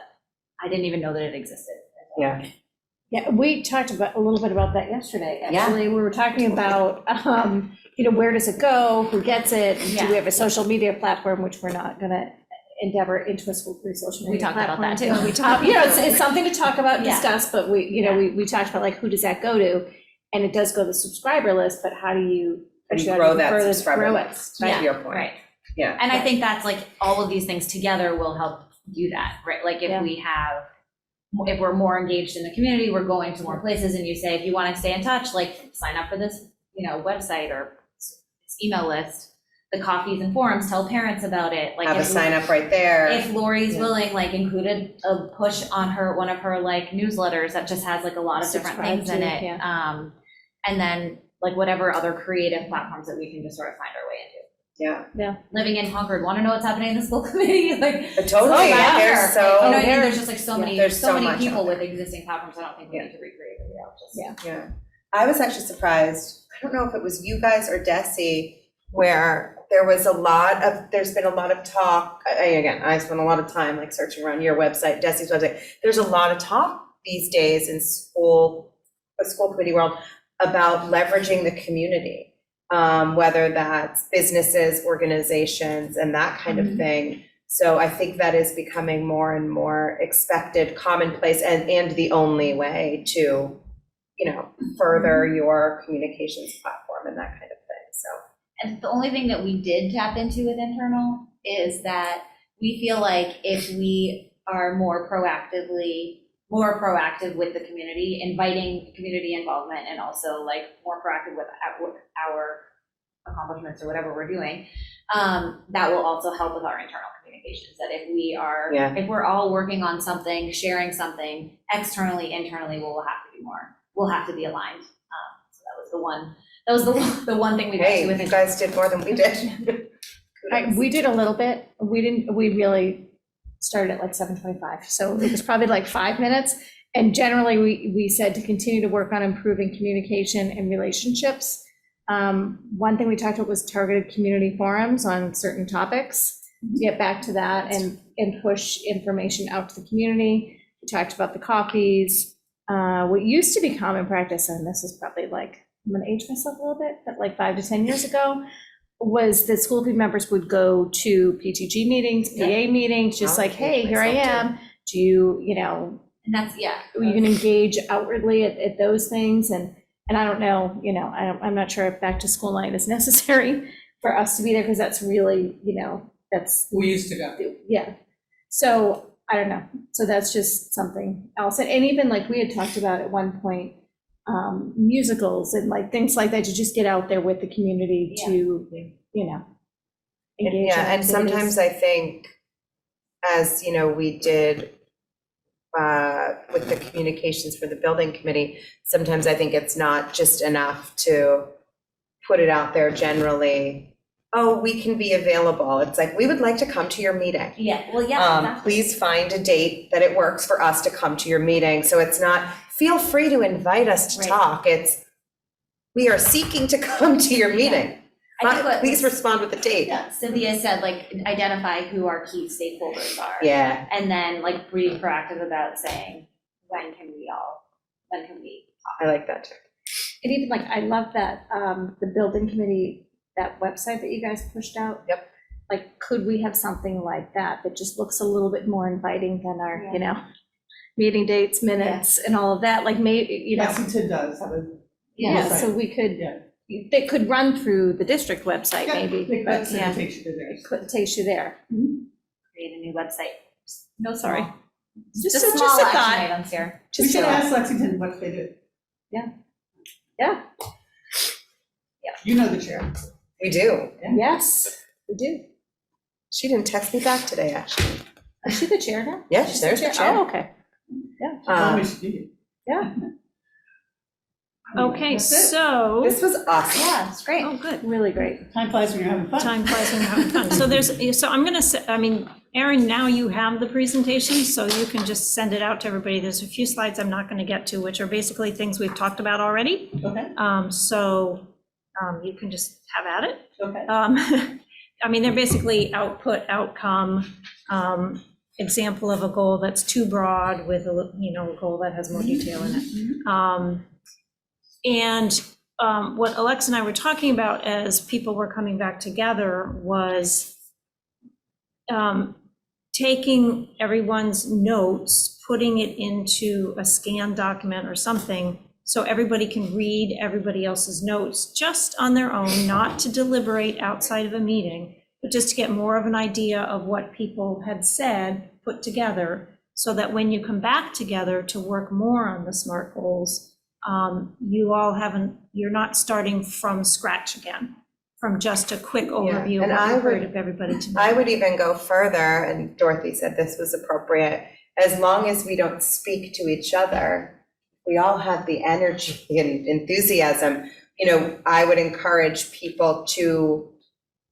I didn't even know that it existed. Yeah. Yeah, we talked about a little bit about that yesterday, Yeah. actually. We were talking about, where does it go? Who gets it? Yeah. Do we have a social media platform, which we're not gonna endeavor into a school free social media We talked about platform? that too. We talked, it's something to talk about, Yeah. discuss, but we talked about who does that go to? And it does go to the subscriber list, but how do you Grow that further subscriber grow it? list, Yeah, to your point. right. Yeah. And I think that's all of these things together will help do that, right? Yeah. If we're more engaged in the community, we're going to more places, and you say, if you want to stay in touch, sign up for this, website or email list, the coffees and forums, tell parents about it. Have a sign up right there. If Lori's willing, included a push on one of her newsletters that just has a lot of different Subscribe things in to, it. yeah. And then whatever other creative platforms that we can just sort of find our way into. Yeah. Living in Concord, want to know what's happening in the school committee, like. Totally, yeah, there's You know what I mean? so, There's just like so many, there's so so many much people out with existing platforms, I don't think we need to recreate it, just. yeah. I was actually surprised, I don't know if it was you guys or Desi, where there's been a lot of talk, again, I spent a lot of time like searching around your website, Desi's website, there's a lot of talk these days in the school committee world about leveraging the community, whether that's businesses, organizations, and that kind of thing. So I think that is becoming more and more expected, commonplace, and the only way to, further your communications platform and that kind of thing, so. And the only thing that we did tap into with internal is that we feel like if we are more proactive with the community, inviting community involvement, and also like more proactive with our accomplishments or whatever we're doing, that will also help with our internal communications. That if we're all working on something, sharing something externally, internally, we'll have to be aligned. So that was the one thing we got to with you guys did more than we did. We did a little bit. We really started at like 7:25. So it was probably like 5 minutes. And generally we said to continue to work on improving communication and relationships. One thing we talked about was targeted community forums on certain topics, to get back to that and push information out to the community. We talked about the coffees. What used to be common practice, and this is probably like, I'm gonna age myself a little bit, but like 5 to 10 years ago, was that school committee members would go to PTG meetings, PA meetings, just like, hey, here I am. Do you, and that's, you can engage outwardly at those things. And I don't know, I'm not sure if back to school night is necessary for us to be there, because that's really, that's. We used to go. Yeah. So I don't know. So that's just something else. And even like we had talked about at one point, musicals and like things like that, to just get out there with the community to, engage. Yeah, and sometimes I think, as we did with the communications for the building committee, sometimes I think it's not just enough to put it out there generally. Oh, we can be available. It's like, we would like to come to your meeting. Exactly. Please find a date that it works for us to come to your meeting. So it's not, feel free to invite us to talk. It's, we are seeking to come to your meeting. Please respond with a date. Yeah, Cynthia said, like, identify who our key stakeholders are. Yeah. And then like be proactive about saying, when can we talk? I like that too. And even like, I love that, the building committee, that website that you guys pushed out. Yep. Like, could we have something like that just looks a little bit more inviting than our, meeting dates, minutes, and all of that, like maybe, Lexington does have a. Yeah, website. so we could, Yeah. they could run through the district website maybe, but It takes you to there. it takes you there. Create a new website. No, Sorry. Just Just small a action thought. items here. We Just should a- ask Lexington what they do. Yeah, You know the chair. We do. yes, we do. She didn't text me back today, actually. Is she the chair now? Yeah, there's the chair. Oh, okay. She told me she did. Yeah, Okay, That's it. so, This was awesome. Yeah, it's great. oh, good. really great. Time flies when you're having fun. Time flies when you're having fun. So I'm going to say, Erin, now you have the presentation, so you can just send it out to everybody. There's a few slides I'm not going to get to, which are basically things we've talked about already. Okay, So you can just have at it. okay. They're basically output, outcome, example of a goal that's too broad with a goal that has more detail in it. What Alexa and I were talking about as people were coming back together was taking everyone's notes, putting it into a scanned document or something, so everybody can read everybody else's notes just on their own, not to deliberate outside of a meeting, but just to get more of an idea of what people had said, put together, so that when you come back together to work more on the SMART goals, you're not starting from scratch again, from just a quick overview of and what I you heard would- of everybody tonight. I would even go further, and Dorothy said this was appropriate, as long as we don't speak to each other, we all have the energy and enthusiasm, I would encourage people to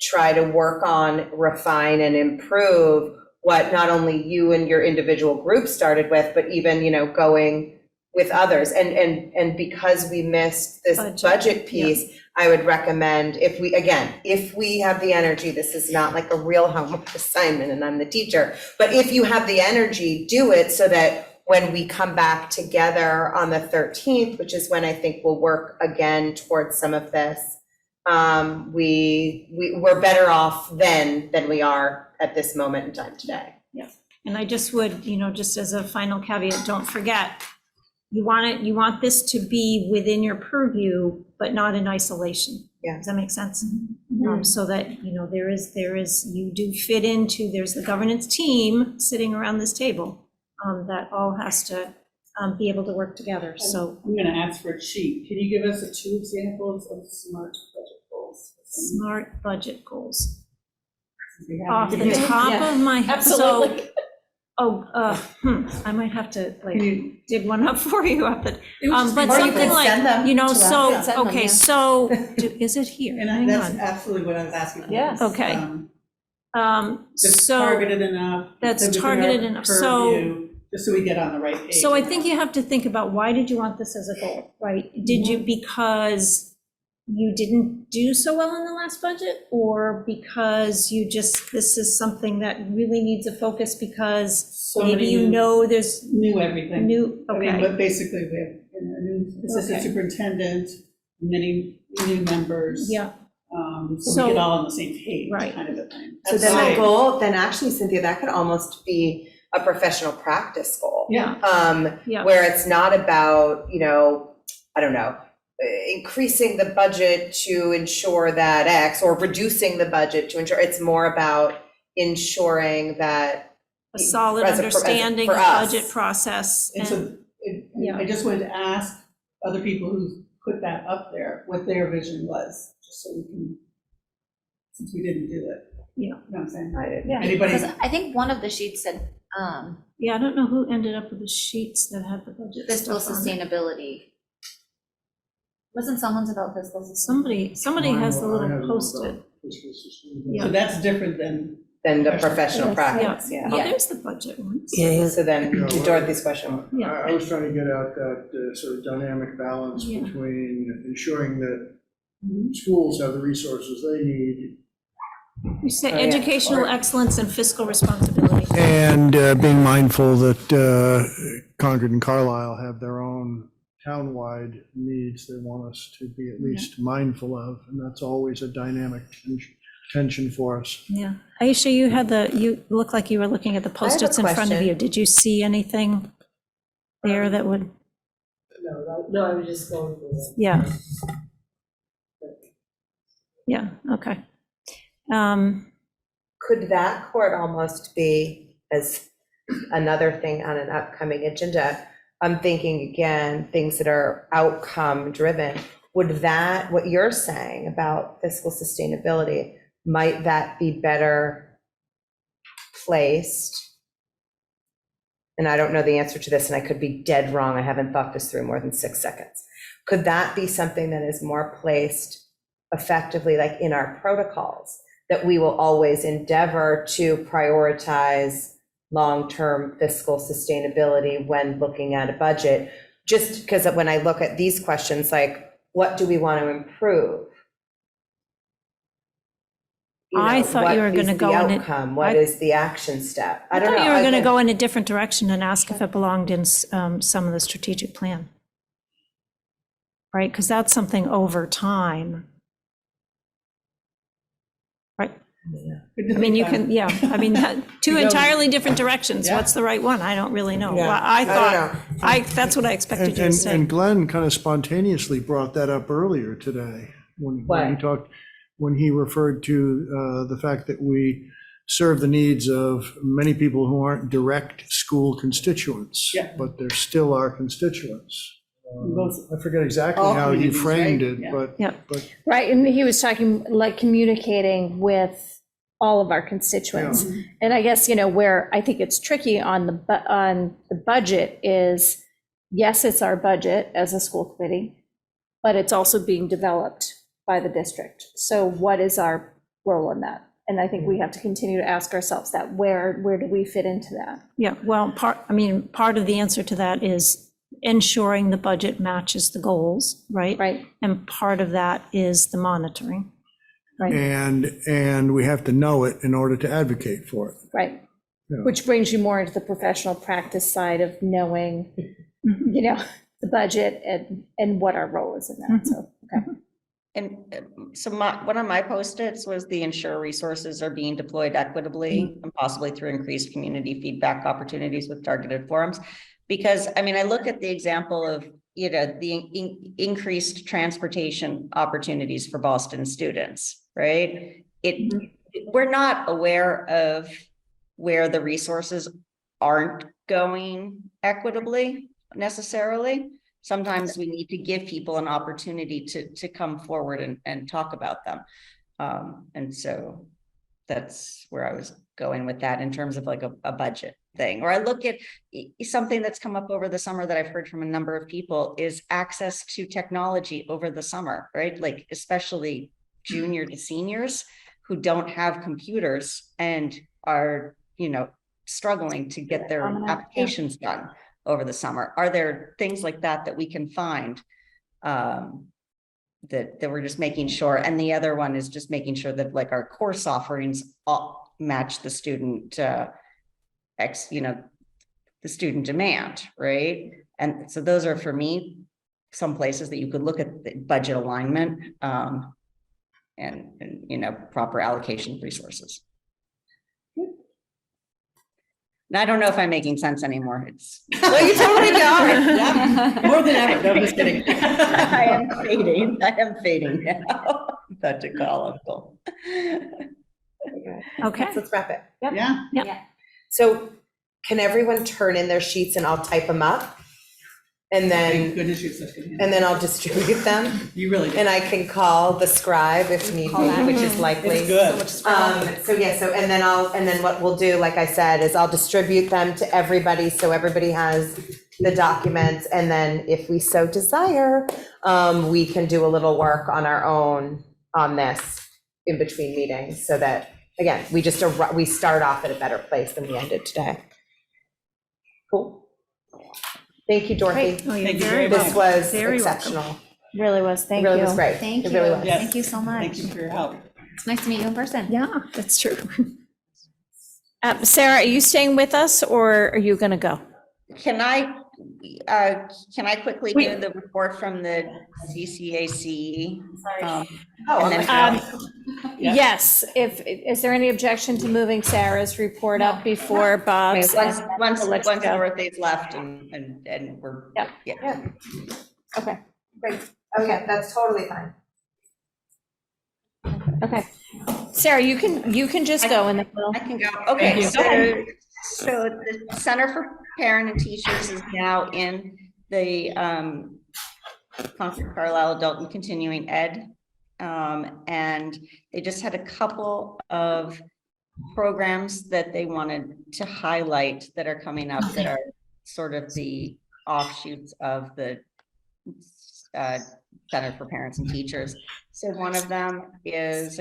try to work on, refine, and improve what not only you and your individual group started with, but even, going with others. And because we missed this budget piece, I would recommend if we have the energy, this is not like a real homework assignment and I'm the teacher, but if you have the energy, do it so that when we come back together on the 13th, which is when I think we'll work again towards some of this, we're better off then than we are at this moment in time today. Yeah, and I just would, just as a final caveat, don't forget, you want this to be within your purview, but not in isolation. Yeah. Does that make sense? So that, there is, you do fit into, there's the governance team sitting around this table that all has to be able to work together, so. I'm gonna ask for a sheet. Can you give us 2 examples of smart budget goals? Smart budget goals. We have Off to the do- top of my head, so. Absolutely. I might have to Can you- dig one up for you up the, It was just but be- Or you something could send them like, to us. so, Send them, okay, yeah. so, is it here? And Hang that's on. absolutely what I was asking for. Yes. Okay. That's So, targeted enough. that's within our targeted enough. So- purview, just so we get on the right page. so I think you have to think about, why did you want this as a goal, right? Did you, because you didn't do so well in the last budget? Or because this is something that really needs a focus because So maybe many there's Knew everything. new, I mean, okay, but basically, we have a new assistant Okay. superintendent, many new members. yeah, So So- we get all on the same page, Right. kind of a thing. So That's then why- the goal, then actually, Cynthia, that could almost be a professional practice goal. Yeah. Yeah. Where it's not about, I don't know, increasing the budget to ensure that X, or reducing the budget to ensure, it's more about ensuring that. a solid as a- understanding for of us. budget process. And so, Yeah. I just wanted to ask other people who put that up there, what their vision was, just so we can, since we didn't do it. Yeah. You know what I'm saying? Yeah. Anybody? Because I think one of the sheets said, Yeah, I don't know who ended up with the sheets that had the budget fiscal stuff on it. sustainability. Wasn't someone's about fiscal sustainability? Somebody has the I little have post-it. fiscal sustainability. Yeah. So that's different than, Than the professional Yes. practice, Oh, yeah. there's the budget ones. So then, Yeah, to well, Dorothy's question, Yeah. I was trying to get at that sort of dynamic balance Yeah. between ensuring that schools have the resources they need You say Oh, yeah. educational excellence and fiscal responsibility. and being mindful that Concord and Carlisle have their own townwide needs they want us to be at least mindful of, and that's always a dynamic tension for us. Yeah. Aisha, you look like you were looking at the post-its in front of question. you. Did you see anything there that would, No, I was just going through it. yeah. Yeah, okay. could that court almost be as another thing on an upcoming agenda? I'm thinking again, things that are outcome driven. Would that, what you're saying about fiscal sustainability, might that be better placed? And I don't know the answer to this, and I could be dead wrong. I haven't thought this through more than 6 seconds. Could that be something that is more placed effectively, like in our protocols, that we will always endeavor to prioritize long-term fiscal sustainability when looking at a budget? Just because when I look at these questions, like, what do we want to improve? I thought you were gonna go in What is it- the outcome? What is the action step? I I don't know. thought you were going to I've go in a different direction and ask if it belonged in some of the strategic plan. Right, because that's something over time. Right, I mean, you can, yeah, I mean, two You know- entirely different directions. Yeah. What's the right one? I don't really know. Yeah, Well, I don't thought, know. that's what I expected you to And say. Glenn kind of spontaneously brought that up earlier today when What? he talked, when he referred to the fact that we serve the needs of many people who aren't direct school constituents, Yeah. but they're still our constituents. Both- I forget exactly all how he communities, framed right? it, Yeah. but, Yeah. but Right, and he was talking like communicating with all of our constituents. And I guess, where I think it's tricky on the budget is, yes, it's our budget as a school committee, but it's also being developed by the district. So what is our role in that. And I think we have to continue to ask ourselves that, where do we fit into that? Yeah, well, part of the answer to that is ensuring the budget matches the goals, right? Right. And part of that is the monitoring. Right. And we have to know it in order to advocate for it. Right. Yeah. Which brings you more into the professional practice side of knowing, you know, the budget and what our role is in that. So, okay. And so one of my post-its was the ensure resources are being deployed equitably and possibly through increased community feedback opportunities with targeted forums. Because, I mean, I look at the example of, you know, the increased transportation opportunities for Boston students, right? We're not aware of where the resources aren't going equitably necessarily. Sometimes we need to give people an opportunity to come forward and talk about them. And so that's where I was going with that in terms of like a budget thing. Or I look at something that's come up over the summer that I've heard from a number of people is access to technology over the summer, right? Like especially junior to seniors who don't have computers and are, you know, struggling to get their applications done over the summer. Are there things like that we can find that we're just making sure? And the other one is just making sure that like our course offerings all match the student the student demand, right? And so those are for me some places that you could look at the budget alignment and you know, proper allocation of resources. And I don't know if I'm making sense anymore. It's No, you totally are. Yeah, more than ever. No, I'm just kidding. I am fading now. About to call Uncle. Okay. Let's wrap it. Yeah. So can everyone turn in their sheets and I'll type them up? And Thank then, goodness you're such good. and then I'll distribute them? You really do. And I can call the scribe if need be, which is likely. It's good. So and then what we'll do, like I said, is I'll distribute them to everybody, so everybody has the documents, and then if we so desire, we can do a little work on our own on this in between meetings, so that, again, we start off at a better place than we ended today. Cool. Thank you, Dorothy. Oh, you're Thank you very very much. This was Very welcome. exceptional. Really was. Thank It really you. was great. Thank It you. really was. Yes. Thank you so much. Thank you for your help. It's nice to meet you in person. Yeah, that's true. Sarah, are you staying with us or are you going to go? Can I quickly do the report from the CCAC? And then- Yes. Is there any objection to moving Sarah's report up before Bob's? Once Let's go. Dorothy's left and we're, Yeah. Okay. Great. Okay, that's totally fine. Okay. Sarah, you can just go and then we'll. I can go. Okay, so the Center for Parent and Teachers is now in the Concord Carlisle Adult and Continuing Ed. And they just had a couple of programs that they wanted to highlight that are coming up that are sort of the offshoots of the Center for Parents and Teachers. So one of them is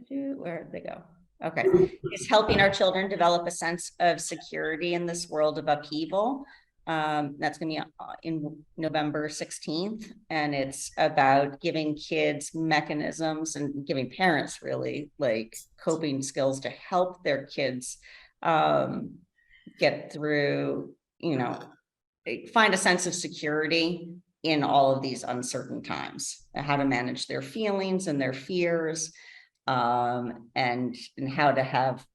where did they go? Okay, it's helping our children develop a sense of security in this world of upheaval. That's going to be in November 16th, and it's about giving kids mechanisms and giving parents really like coping skills to help their kids get through, you know, find a sense of security in all of these uncertain times, how to manage their feelings and their fears, and how to have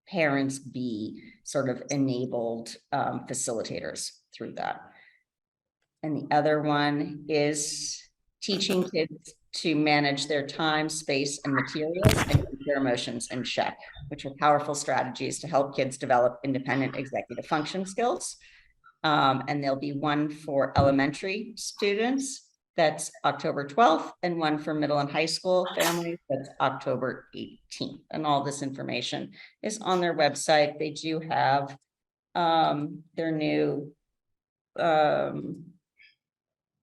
parents be sort of enabled facilitators through that. And the other one is teaching kids to manage their time, space, and materials and keep their emotions in check, which are powerful strategies to help kids develop independent executive function skills. And there'll be one for elementary students, that's October 12th, and one for middle and high school families, that's October 18th. And all this information is on their website. They do have their new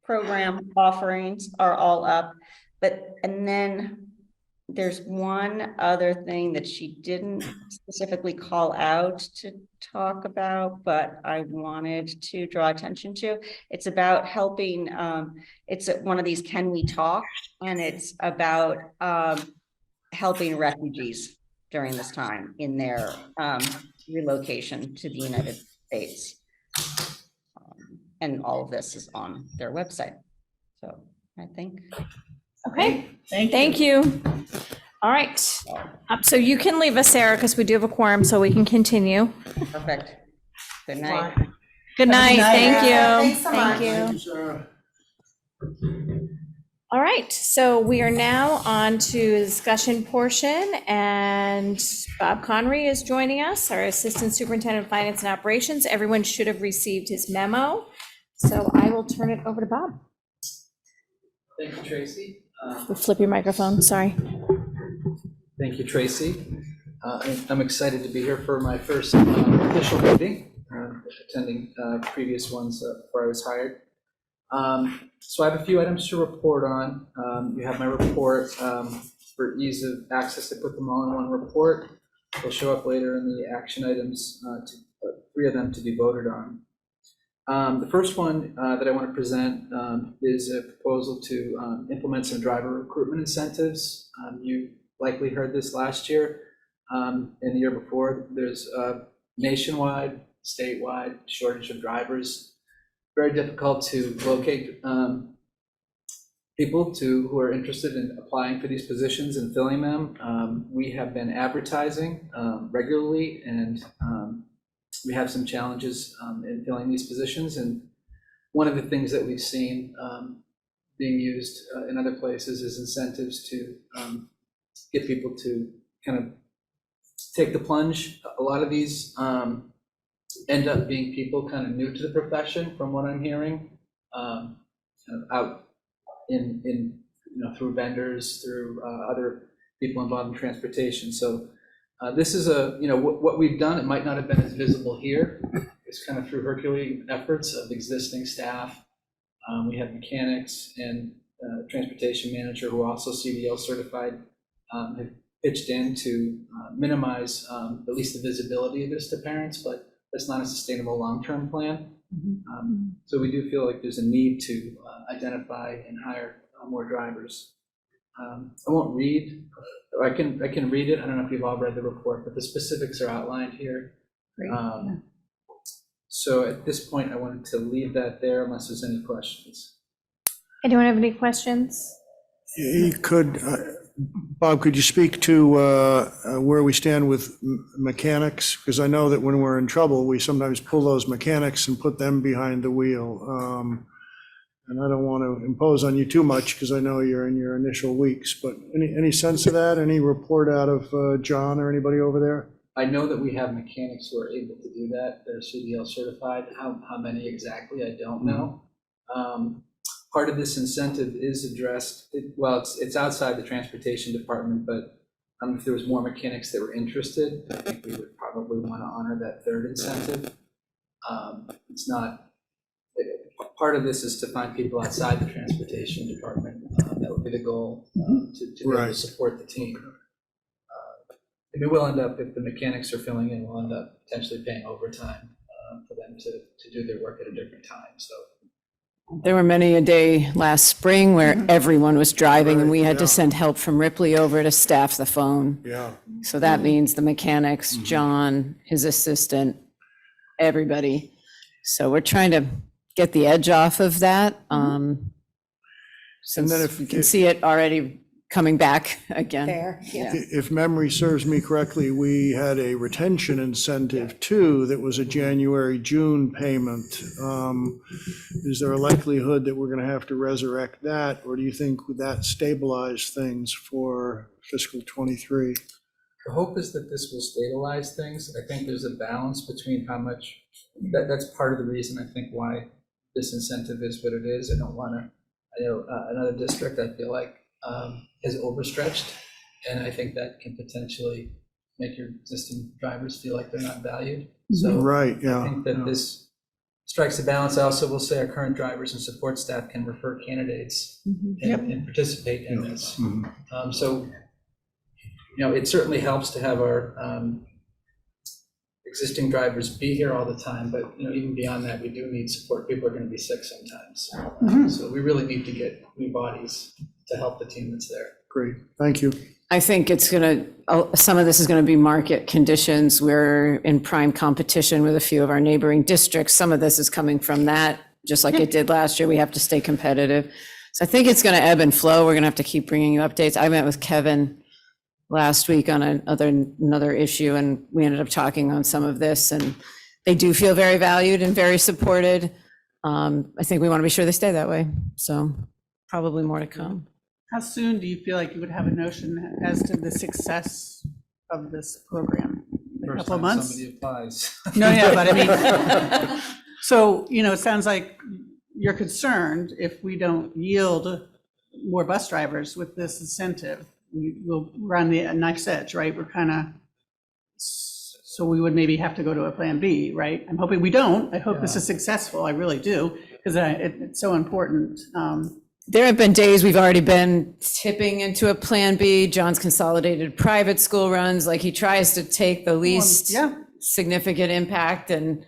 program offerings are all up, and then there's one other thing that she didn't specifically call out to talk about, but I wanted to draw attention to. It's about helping, it's one of these Can We Talk? And it's about helping refugees during this time in their relocation to the United States. And all of this is on their website. So I think. Okay, Thank you. thank you. All right, so you can leave us, Sarah, because we do have a quorum, so we can continue. Perfect. Good night. Good night, thank you. Thanks so much. Thank you. Sarah. All right, so we are now on to the discussion portion, and Bob Connery is joining us, our Assistant Superintendent of Finance and Operations. Everyone should have received his memo, so I will turn it over to Bob. Thank you, Tracy. Flip your microphone, sorry. Thank you, Tracy. I'm excited to be here for my first official meeting, attending previous ones before I was hired. So I have a few items to report on. You have my report. For ease of access, I put them all in one report. They'll show up later in the action items, three of them to be voted on. The first one that I want to present is a proposal to implement some driver recruitment incentives. You likely heard this last year and the year before. There's a nationwide, statewide shortage of drivers. Very difficult to locate people who are interested in applying for these positions and filling them. We have been advertising regularly, and we have some challenges in filling these positions. And one of the things that we've seen being used in other places is incentives to get people to kind of take the plunge. A lot of these end up being people kind of new to the profession, from what I'm hearing, kind of out in through vendors, through other people involved in transportation. So this is what we've done. It might not have been as visible here. It's kind of through Herculean efforts of existing staff. We have mechanics and transportation manager who are also CDL certified, have pitched in to minimize at least the visibility of this to parents, but that's not a sustainable long-term plan. So we do feel like there's a need to identify and hire more drivers. I won't read, or I can read it. I don't know if you've all read the report, but the specifics are outlined here. So at this point, I wanted to leave that there unless there's any questions. Anyone have any questions? Bob, could you speak to where we stand with mechanics? Because I know that when we're in trouble, we sometimes pull those mechanics and put them behind the wheel. And I don't want to impose on you too much because I know you're in your initial weeks, but any sense of that? Any report out of John or anybody over there? I know that we have mechanics who are able to do that. They're CDL certified. How many exactly, I don't know. Part of this incentive is addressed, it's outside the transportation department, but if there was more mechanics that were interested, I think we would probably want to honor that third incentive. It's not, part of this is to find people outside the transportation department. That would be the goal, to be able to support the team. Maybe we'll end up, if the mechanics are filling in, we'll end up potentially paying overtime for them to do their work at a different time. So. There were many a day last spring where everyone was driving and we had to send help from Ripley over to staff the phone. Yeah. So that means the mechanics, John, his assistant, everybody. So we're trying to get the edge off of that. Since if you can see it already coming back again. If memory serves me correctly, we had a retention incentive too that was a January-June payment. Is there a likelihood that we're going to have to resurrect that, or do you think would that stabilize things for fiscal '23? The hope is that this will stabilize things. I think there's a balance between how much, that's part of the reason I think why this incentive is what it is. I don't want to, I know another district I feel like is overstretched, and I think that can potentially make your existing drivers feel like they're not valued. So I think that this strikes a balance. I also will say our current drivers and support staff can refer candidates and participate in this. So it certainly helps to have our existing drivers be here all the time, but even beyond that, we do need support. People are going to be sick sometimes. So we really need to get new bodies to help the team that's there. Great, thank you. I think it's some of this is going to be market conditions. We're in prime competition with a few of our neighboring districts. Some of this is coming from that, just like it did last year. We have to stay competitive. So I think it's going to ebb and flow. We're going to have to keep bringing you updates. I met with Kevin last week on another issue, and we ended up talking on some of this, and they do feel very valued and very supported. I think we want to be sure they stay that way. So probably more to come. How soon do you feel like you would have a notion as to the success of this program? A couple of months? Somebody applies. No, yeah, but I mean, so, it sounds like you're concerned if we don't yield more bus drivers with this incentive, we're on the knife's edge, right? We're kind of, so we would maybe have to go to a plan B, right? I'm hoping we don't. I hope this is successful. I really do, because it's so important. There have been days we've already been tipping into a plan B. John's consolidated private school runs, like he tries to take the least significant impact and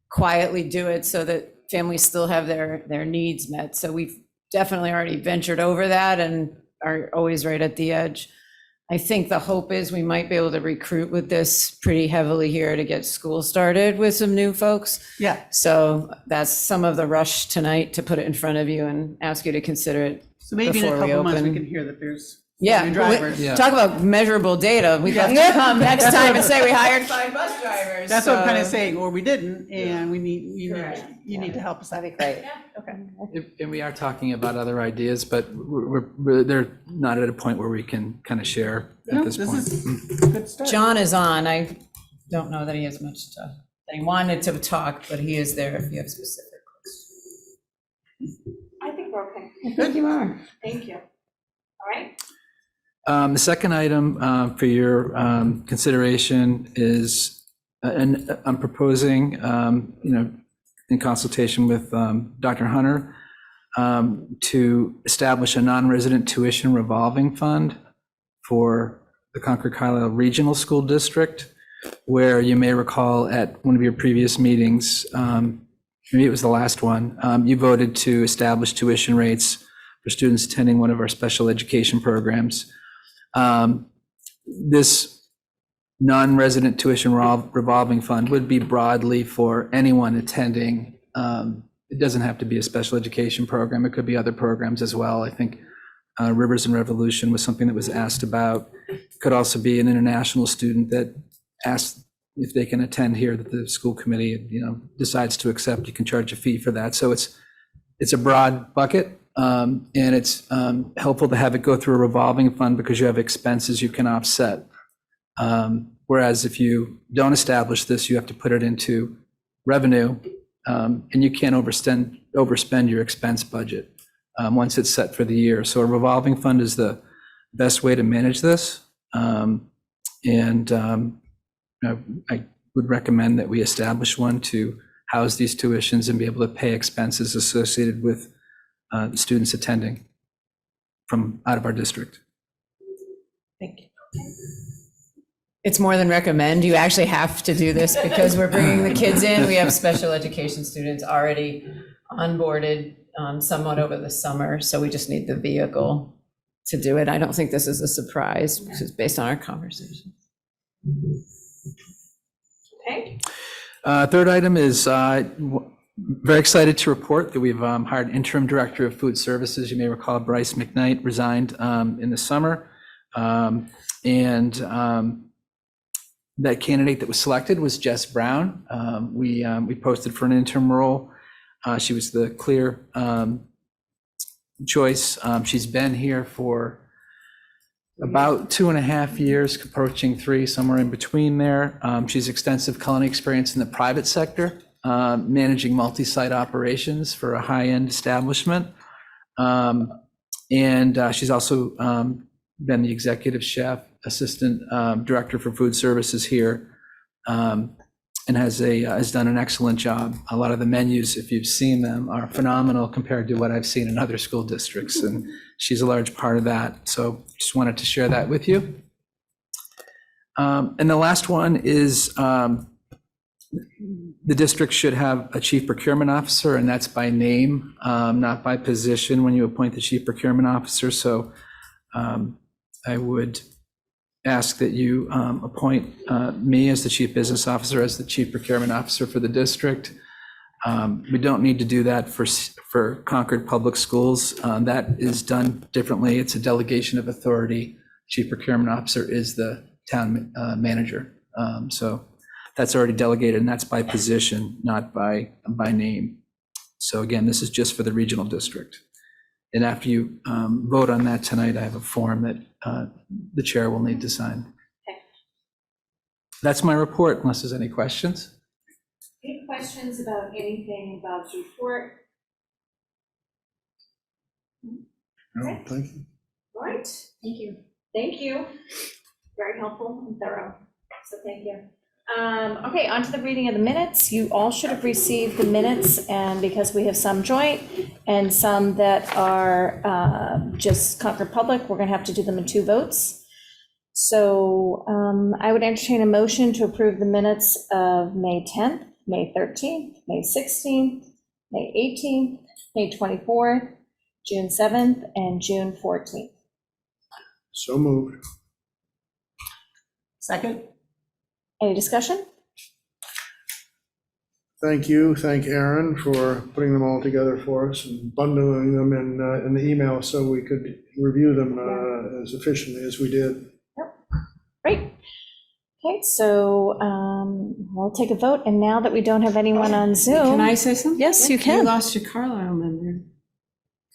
quietly do it so that families still have their needs met. So we've definitely already ventured over that and are always right at the edge. I think the hope is we might be able to recruit with this pretty heavily here to get school started with some new folks. Yeah. So that's some of the rush tonight, to put it in front of you and ask you to consider it. So maybe in a before we couple months, we open. can hear that there's Yeah, new drivers. talk about measurable data. We'd love to come next time and say we hired 5 bus drivers. That's what I'm kind of So- saying, or we didn't, and you need to help us. That'd be great. Okay. And we are talking about other ideas, but they're not at a point where we can kind of share at this point. This is a good start. John is on. I don't know that he has much that he wanted to talk, but he is there if you have specific questions. I think we're okay. I think you are. Thank you. All right. The second item for your consideration is, and I'm proposing, in consultation with Dr. Hunter, to establish a non-resident tuition revolving fund for the Concord Carlisle Regional School District, where you may recall at one of your previous meetings, maybe it was the last one, you voted to establish tuition rates for students attending one of our special education programs. This non-resident tuition revolving fund would be broadly for anyone attending. It doesn't have to be a special education program. It could be other programs as well. I think Rivers and Revolution was something that was asked about. It could also be an international student that asks if they can attend here, that the school committee, decides to accept. You can charge a fee for that. So it's a broad bucket. And it's helpful to have it go through a revolving fund because you have expenses you can offset. Whereas if you don't establish this, you have to put it into revenue, and you can't overspend your expense budget once it's set for the year. So a revolving fund is the best way to manage this. I would recommend that we establish one to house these tuitions and be able to pay expenses associated with students attending from out of our district. Thank you. It's more than recommend. You actually have to do this because we're bringing the kids in. We have special education students already onboarded somewhat over the summer, so we just need the vehicle to do it. I don't think this is a surprise, because it's based on our conversation. Okay. Third item is very excited to report that we've hired interim director of food services. You may recall Bryce McKnight resigned in the summer. That candidate that was selected was Jess Brown. We posted for an interim role. She was the clear choice. She's been here for about 2.5 years, approaching 3, somewhere in between there. She's extensive culinary experience in the private sector, managing multi-site operations for a high-end establishment. She's also been the executive chef, assistant director for food services here, and has done an excellent job. A lot of the menus, if you've seen them, are phenomenal compared to what I've seen in other school districts, and she's a large part of that. So just wanted to share that with you. And the last one is the district should have a chief procurement officer, and that's by name, not by position when you appoint the chief procurement officer. So I would ask that you appoint me as the chief business officer, as the chief procurement officer for the district. We don't need to do that for Concord Public Schools. That is done differently. It's a delegation of authority. Chief procurement officer is the town manager. So that's already delegated, and that's by position, not by name. So again, this is just for the regional district. And after you vote on that tonight, I have a form that the chair will need to sign. Okay. That's my report, unless there's any questions. Any questions about anything about the report? No, thank you. All right, thank you. Thank you. Very helpful and thorough, so thank you. Okay, on to the reading of the minutes. You all should have received the minutes, and because we have some joint and some that are just Concord Public, we're gonna have to do them in 2 votes. So I would entertain a motion to approve the minutes of May 10th, May 13th, May 16th, May 18th, May 24th, June 7th, and June 14th. So moved. Second? Any discussion? Thank you. Thank Aaron for putting them all together for us and bundling them in the email so we could review them as efficiently as we did. Great. Okay, so we'll take a vote, and now that we don't have anyone on Zoom. Can I say something? Yes, you You can. lost your Carlisle member.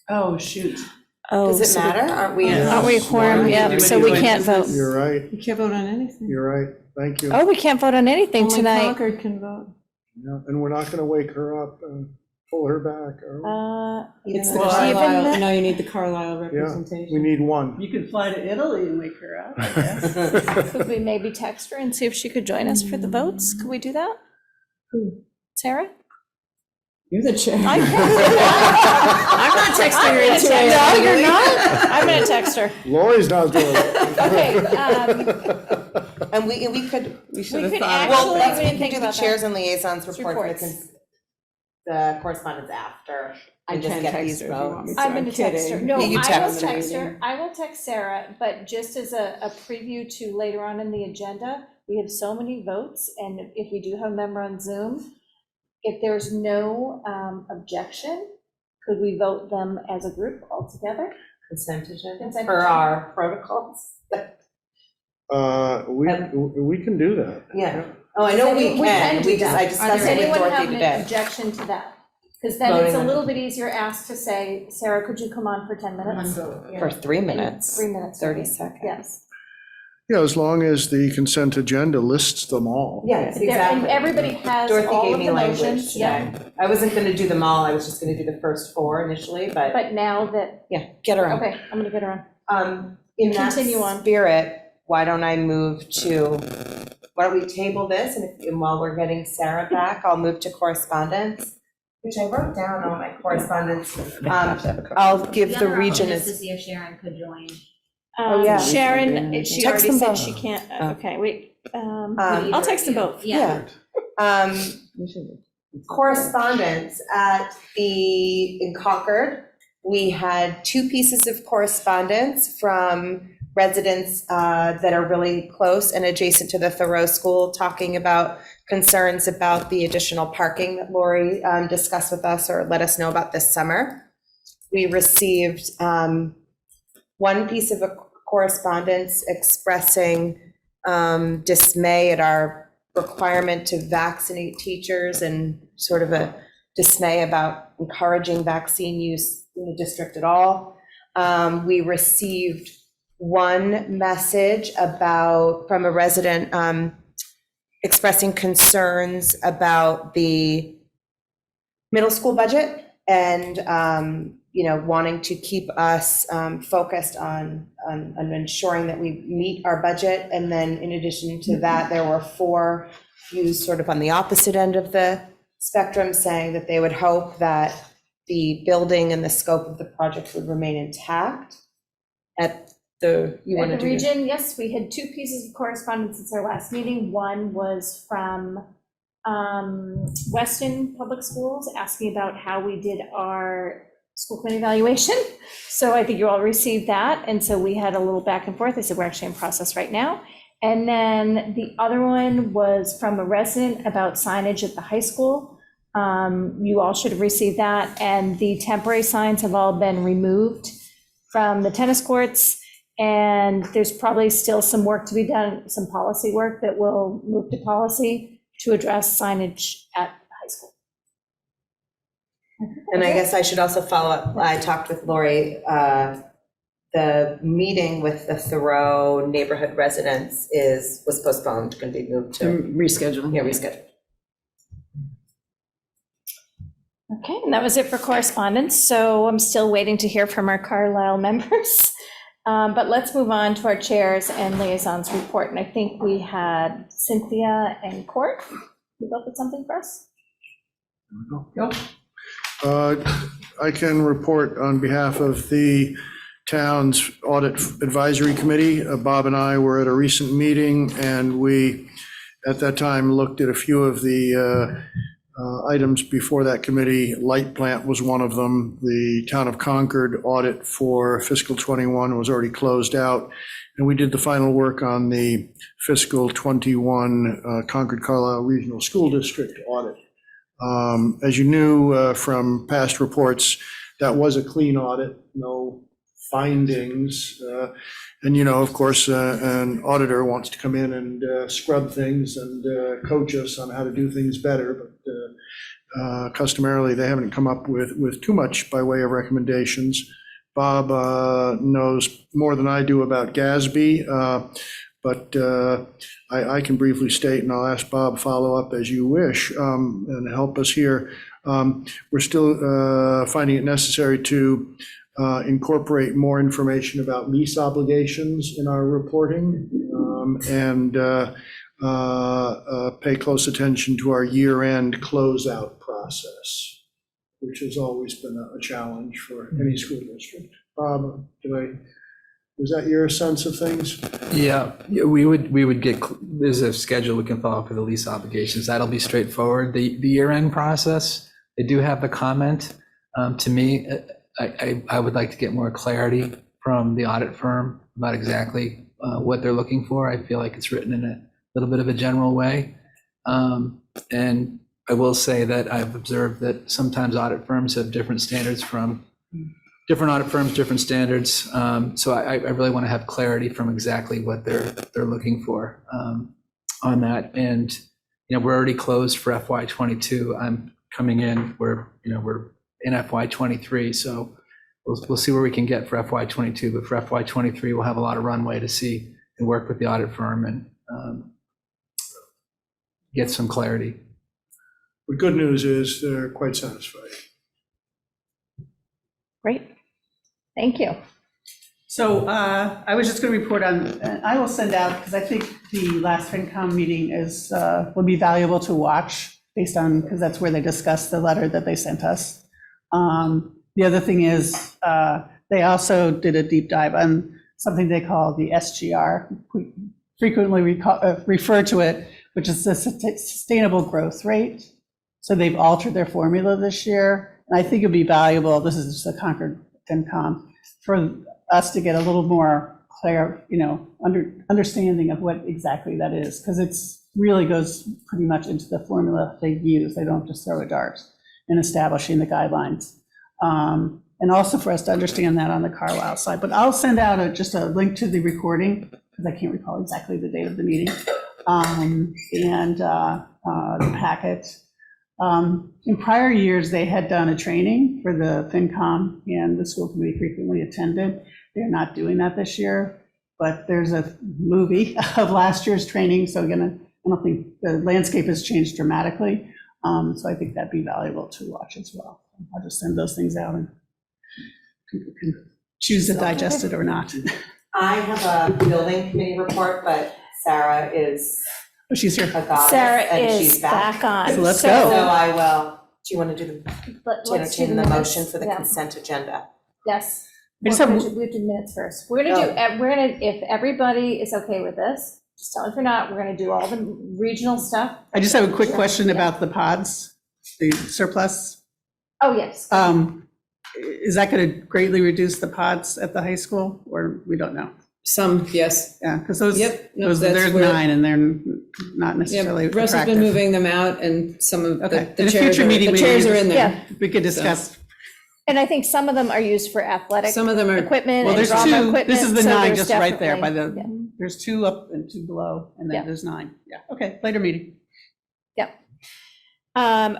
Oh, shoot. Oh, Does it so- matter? Aren't we? Aren't we a quorum? Yeah, so we can't vote. You're right. You can't vote on anything. You're right. Thank you. Oh, we can't vote on anything Only tonight. Concord can vote. Yeah, and we're not going to wake her up and pull her back. are we? It's The even Carlisle, that- no, you need the Carlisle We representation. need one. You could fly to Italy and wake her up, I guess. Could we maybe text her and see if she could join us for the votes? Could we do that? Sarah? You're the chair. I I'm not texting her at 2 a.m. No, you're not? I'm gonna text her. Lori's not doing it. Okay, And we could, We should we have could thought. well, actually, let's, we we didn't can think do the about that. chairs and liaisons report for Reports. the correspondence after. I And just can get text these her if you want me votes. to. I'm gonna text her. kidding. No, Yeah, you I will text her. text her. I will text Sarah, but just as a preview to later on in the agenda, we have so many votes, and if we do have a member on Zoom, if there's no objection, could we vote them as a group altogether? Consent agenda Consent for agenda. our protocols. We can do that. Yeah. Oh, I know we can. do We just, that. I Does discussed it with anyone Dorothy have an today. objection to that? Because then it's Voting a on- little bit easier asked to say, Sarah, could you come on for 10 minutes? For 3 minutes. 3 minutes. 30 seconds. Yes. Yeah, as long as the consent agenda lists them all. Yes, And exactly. everybody has Dorothy all gave of me the language motions. Yeah. today. I wasn't gonna do them all, I was just gonna do the first 4 initially, but But now that, yeah, get her on. okay, I'm gonna get her on. In that Continue on. spirit, why don't I move to, why don't we table this, and while we're getting Sarah back, I'll move to correspondence, which I wrote down all my correspondence. I'll give the region Just to is, see if Sharon could join. Oh, yeah. Sharon, she Text already them said both. she can't, Oh. okay, wait. I'll text them both. yeah. Correspondence in Concord, we had 2 pieces of correspondence from residents that are really close and adjacent to the Thoreau School, talking about concerns about the additional parking that Lori discussed with us or let us know about this summer. We received 1 piece of correspondence expressing dismay at our requirement to vaccinate teachers and sort of a dismay about encouraging vaccine use in the district at all. We received 1 message from a resident expressing concerns about the middle school budget and wanting to keep us focused on ensuring that we meet our budget. And then in addition to that, there were 4 views sort of on the opposite end of the spectrum, saying that they would hope that the building and the scope of the project would remain intact you want to At the do? region, yes, we had 2 pieces of correspondence since our last meeting. One was from Weston Public Schools asking about how we did our school committee evaluation. So I think you all received that, and so we had a little back and forth. I said, we're actually in process right now. And then the other one was from a resident about signage at the high school. You all should have received that, and the temporary signs have all been removed from the tennis courts, and there's probably still some work to be done, some policy work that will move to policy to address signage at the high school. And I guess I should also follow up, I talked with Lori, the meeting with the Thoreau neighborhood residents was postponed, going to be moved to. Rescheduling. Yeah, rescheduled. Okay, and that was it for correspondence. So I'm still waiting to hear from our Carlisle members. But let's move on to our chairs and liaisons report. And I think we had Cynthia and Court. You both had something for us? Nope. I can report on behalf of the town's Audit Advisory Committee. Bob and I were at a recent meeting, and we, at that time, looked at a few of the items before that committee. Light plant was one of them. The town of Concord audit for fiscal 21 was already closed out, and we did the final work on the fiscal 21 Concord Carlisle Regional School District audit. As you knew from past reports, that was a clean audit, no findings. And, of course, an auditor wants to come in and scrub things and coach us on how to do things better. But customarily, they haven't come up with too much by way of recommendations. Bob knows more than I do about GASB, but I can briefly state, and I'll ask Bob follow up as you wish and help us here. We're still finding it necessary to incorporate more information about lease obligations in our reporting, and pay close attention to our year-end closeout process, which has always been a challenge for any school district. Bob, was that your sense of things? Yeah, we would get, there's a schedule we can follow for the lease obligations. That'll be straightforward. The year-end process, they do have the comment. To me, I would like to get more clarity from the audit firm about exactly what they're looking for. I feel like it's written in a little bit of a general way. And I will say that I've observed that sometimes audit firms have different standards from different audit firms, different standards. So I really want to have clarity from exactly what they're looking for on that. And, we're already closed for FY22. I'm coming in, we're in FY23. So we'll see where we can get for FY22, but for FY23, we'll have a lot of runway to see and work with the audit firm and get some clarity. The good news is they're quite satisfied. Great. Thank you. So I was just going to report on, and I will send out, because I think the last FinCom meeting will be valuable to watch based on, because that's where they discussed the letter that they sent us. The other thing is they also did a deep dive on something they call the SGR. We frequently refer to it, which is the sustainable growth rate. So they've altered their formula this year. And I think it'd be valuable, this is the Concord FinCom, for us to get a little more clear, understanding of what exactly that is, because it's really goes pretty much into the formula they use. They don't just throw a dart in establishing the guidelines. And also for us to understand that on the Carlisle side. But I'll send out just a link to the recording, because I can't recall exactly the date of the meeting, and the packet. In prior years, they had done a training for the FinCom, and the school committee frequently attended. They're not doing that this year, but there's a movie of last year's training. So again, I don't think the landscape has changed dramatically. So I think that'd be valuable to watch as well. I'll just send those things out and people can choose to digest it or not. I have a building committee report, but Sarah is she's here. a goddess, Sarah and is she's back. on. So let's So go. I will, do you want to do to Let's do entertain the minutes. motion for the Yeah. consent agenda? Yes. I just have, We have to do minutes first. We're gonna do, we're gonna, if everybody is okay with this, just tell us if you're not, we're gonna do all the regional stuff. I just have a quick question about the pods, the surplus. Oh, yes. Is that going to greatly reduce the pods at the high school, or we don't know? Some, yes. Yeah, because those, Yep, no, those, that's there's where- 9 and they're not necessarily Yeah, Russ has been attractive. moving them out and some of Okay. the In a chairs future meeting, the we chairs may are in there. Yeah. We could discuss. And I think some of them are used for athletic Some of them are, equipment Well, and there's drama 2, equipment. this is the so 9 there's just right there by definitely- the, there's 2 up and 2 below, and Yeah. then there's 9. Yeah, okay, later meeting.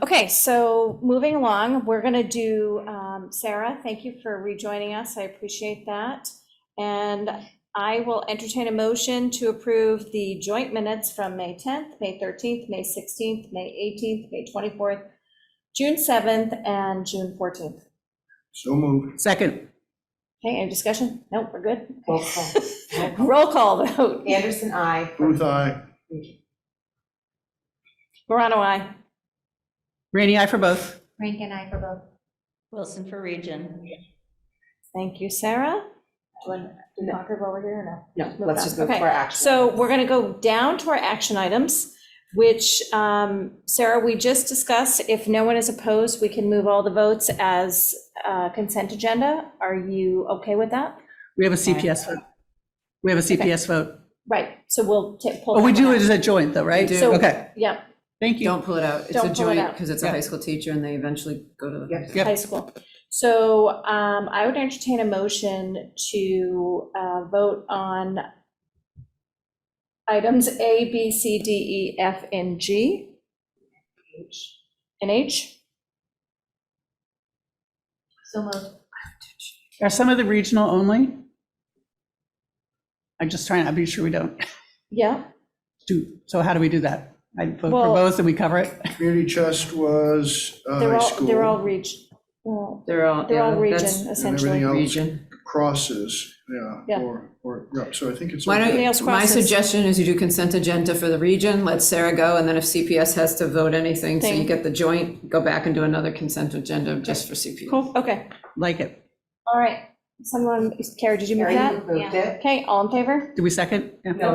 Okay, so moving along, we're gonna do, Sarah, thank you for rejoining us, I appreciate that. And I will entertain a motion to approve the joint minutes from May 10th, May 13th, May 16th, May 18th, May 24th, June 7th, and June 14th. So moved. Second, Okay, any discussion? Nope, we're good. Roll call. Roll call vote. Anderson, aye. Booth, aye. Morano, aye. Rainey, aye for both. Rank and I for both. Wilson for region. Thank you, Sarah. Do you want to Concord over here or no? No, let's just move to Okay, our action. So we're going to go down to our action items, which, Sarah, we just discussed. If no one is opposed, we can move all the votes as consent agenda. Are you okay with that? We have a CPS vote. We have a CPS vote. Right, so we'll pull. Oh, we that do one it out. as a joint, though, right? do. So- Okay, Yeah, thank you. don't pull it out. It's a Don't pull it joint out. because it's a Yeah. high school teacher and they eventually go to the. Yep. high school. So I would entertain a motion to vote on items A, B, C, D, E, F, and G. And H. So moved. Are some of the regional only? I'm just trying to be sure we don't Yeah, do, so how do we do that? I vote for Well- both and we cover it? Community chest was they're high all, they're all school, They're all, they're all yeah, region, that's and essentially. everything else region. crosses, Yeah. yeah, so I think it's. Why Everything okay. else don't, my crosses. suggestion is you do consent agenda for the region, let Sarah go, and then if CPS has to vote anything, so you Thing. get the joint, go back and do another consent agenda just for CPS. Cool, Okay, like it. all right. Someone, Carrie, did you move Carrie, that? you moved it. Okay, all in favor? Do we second? Yeah. No,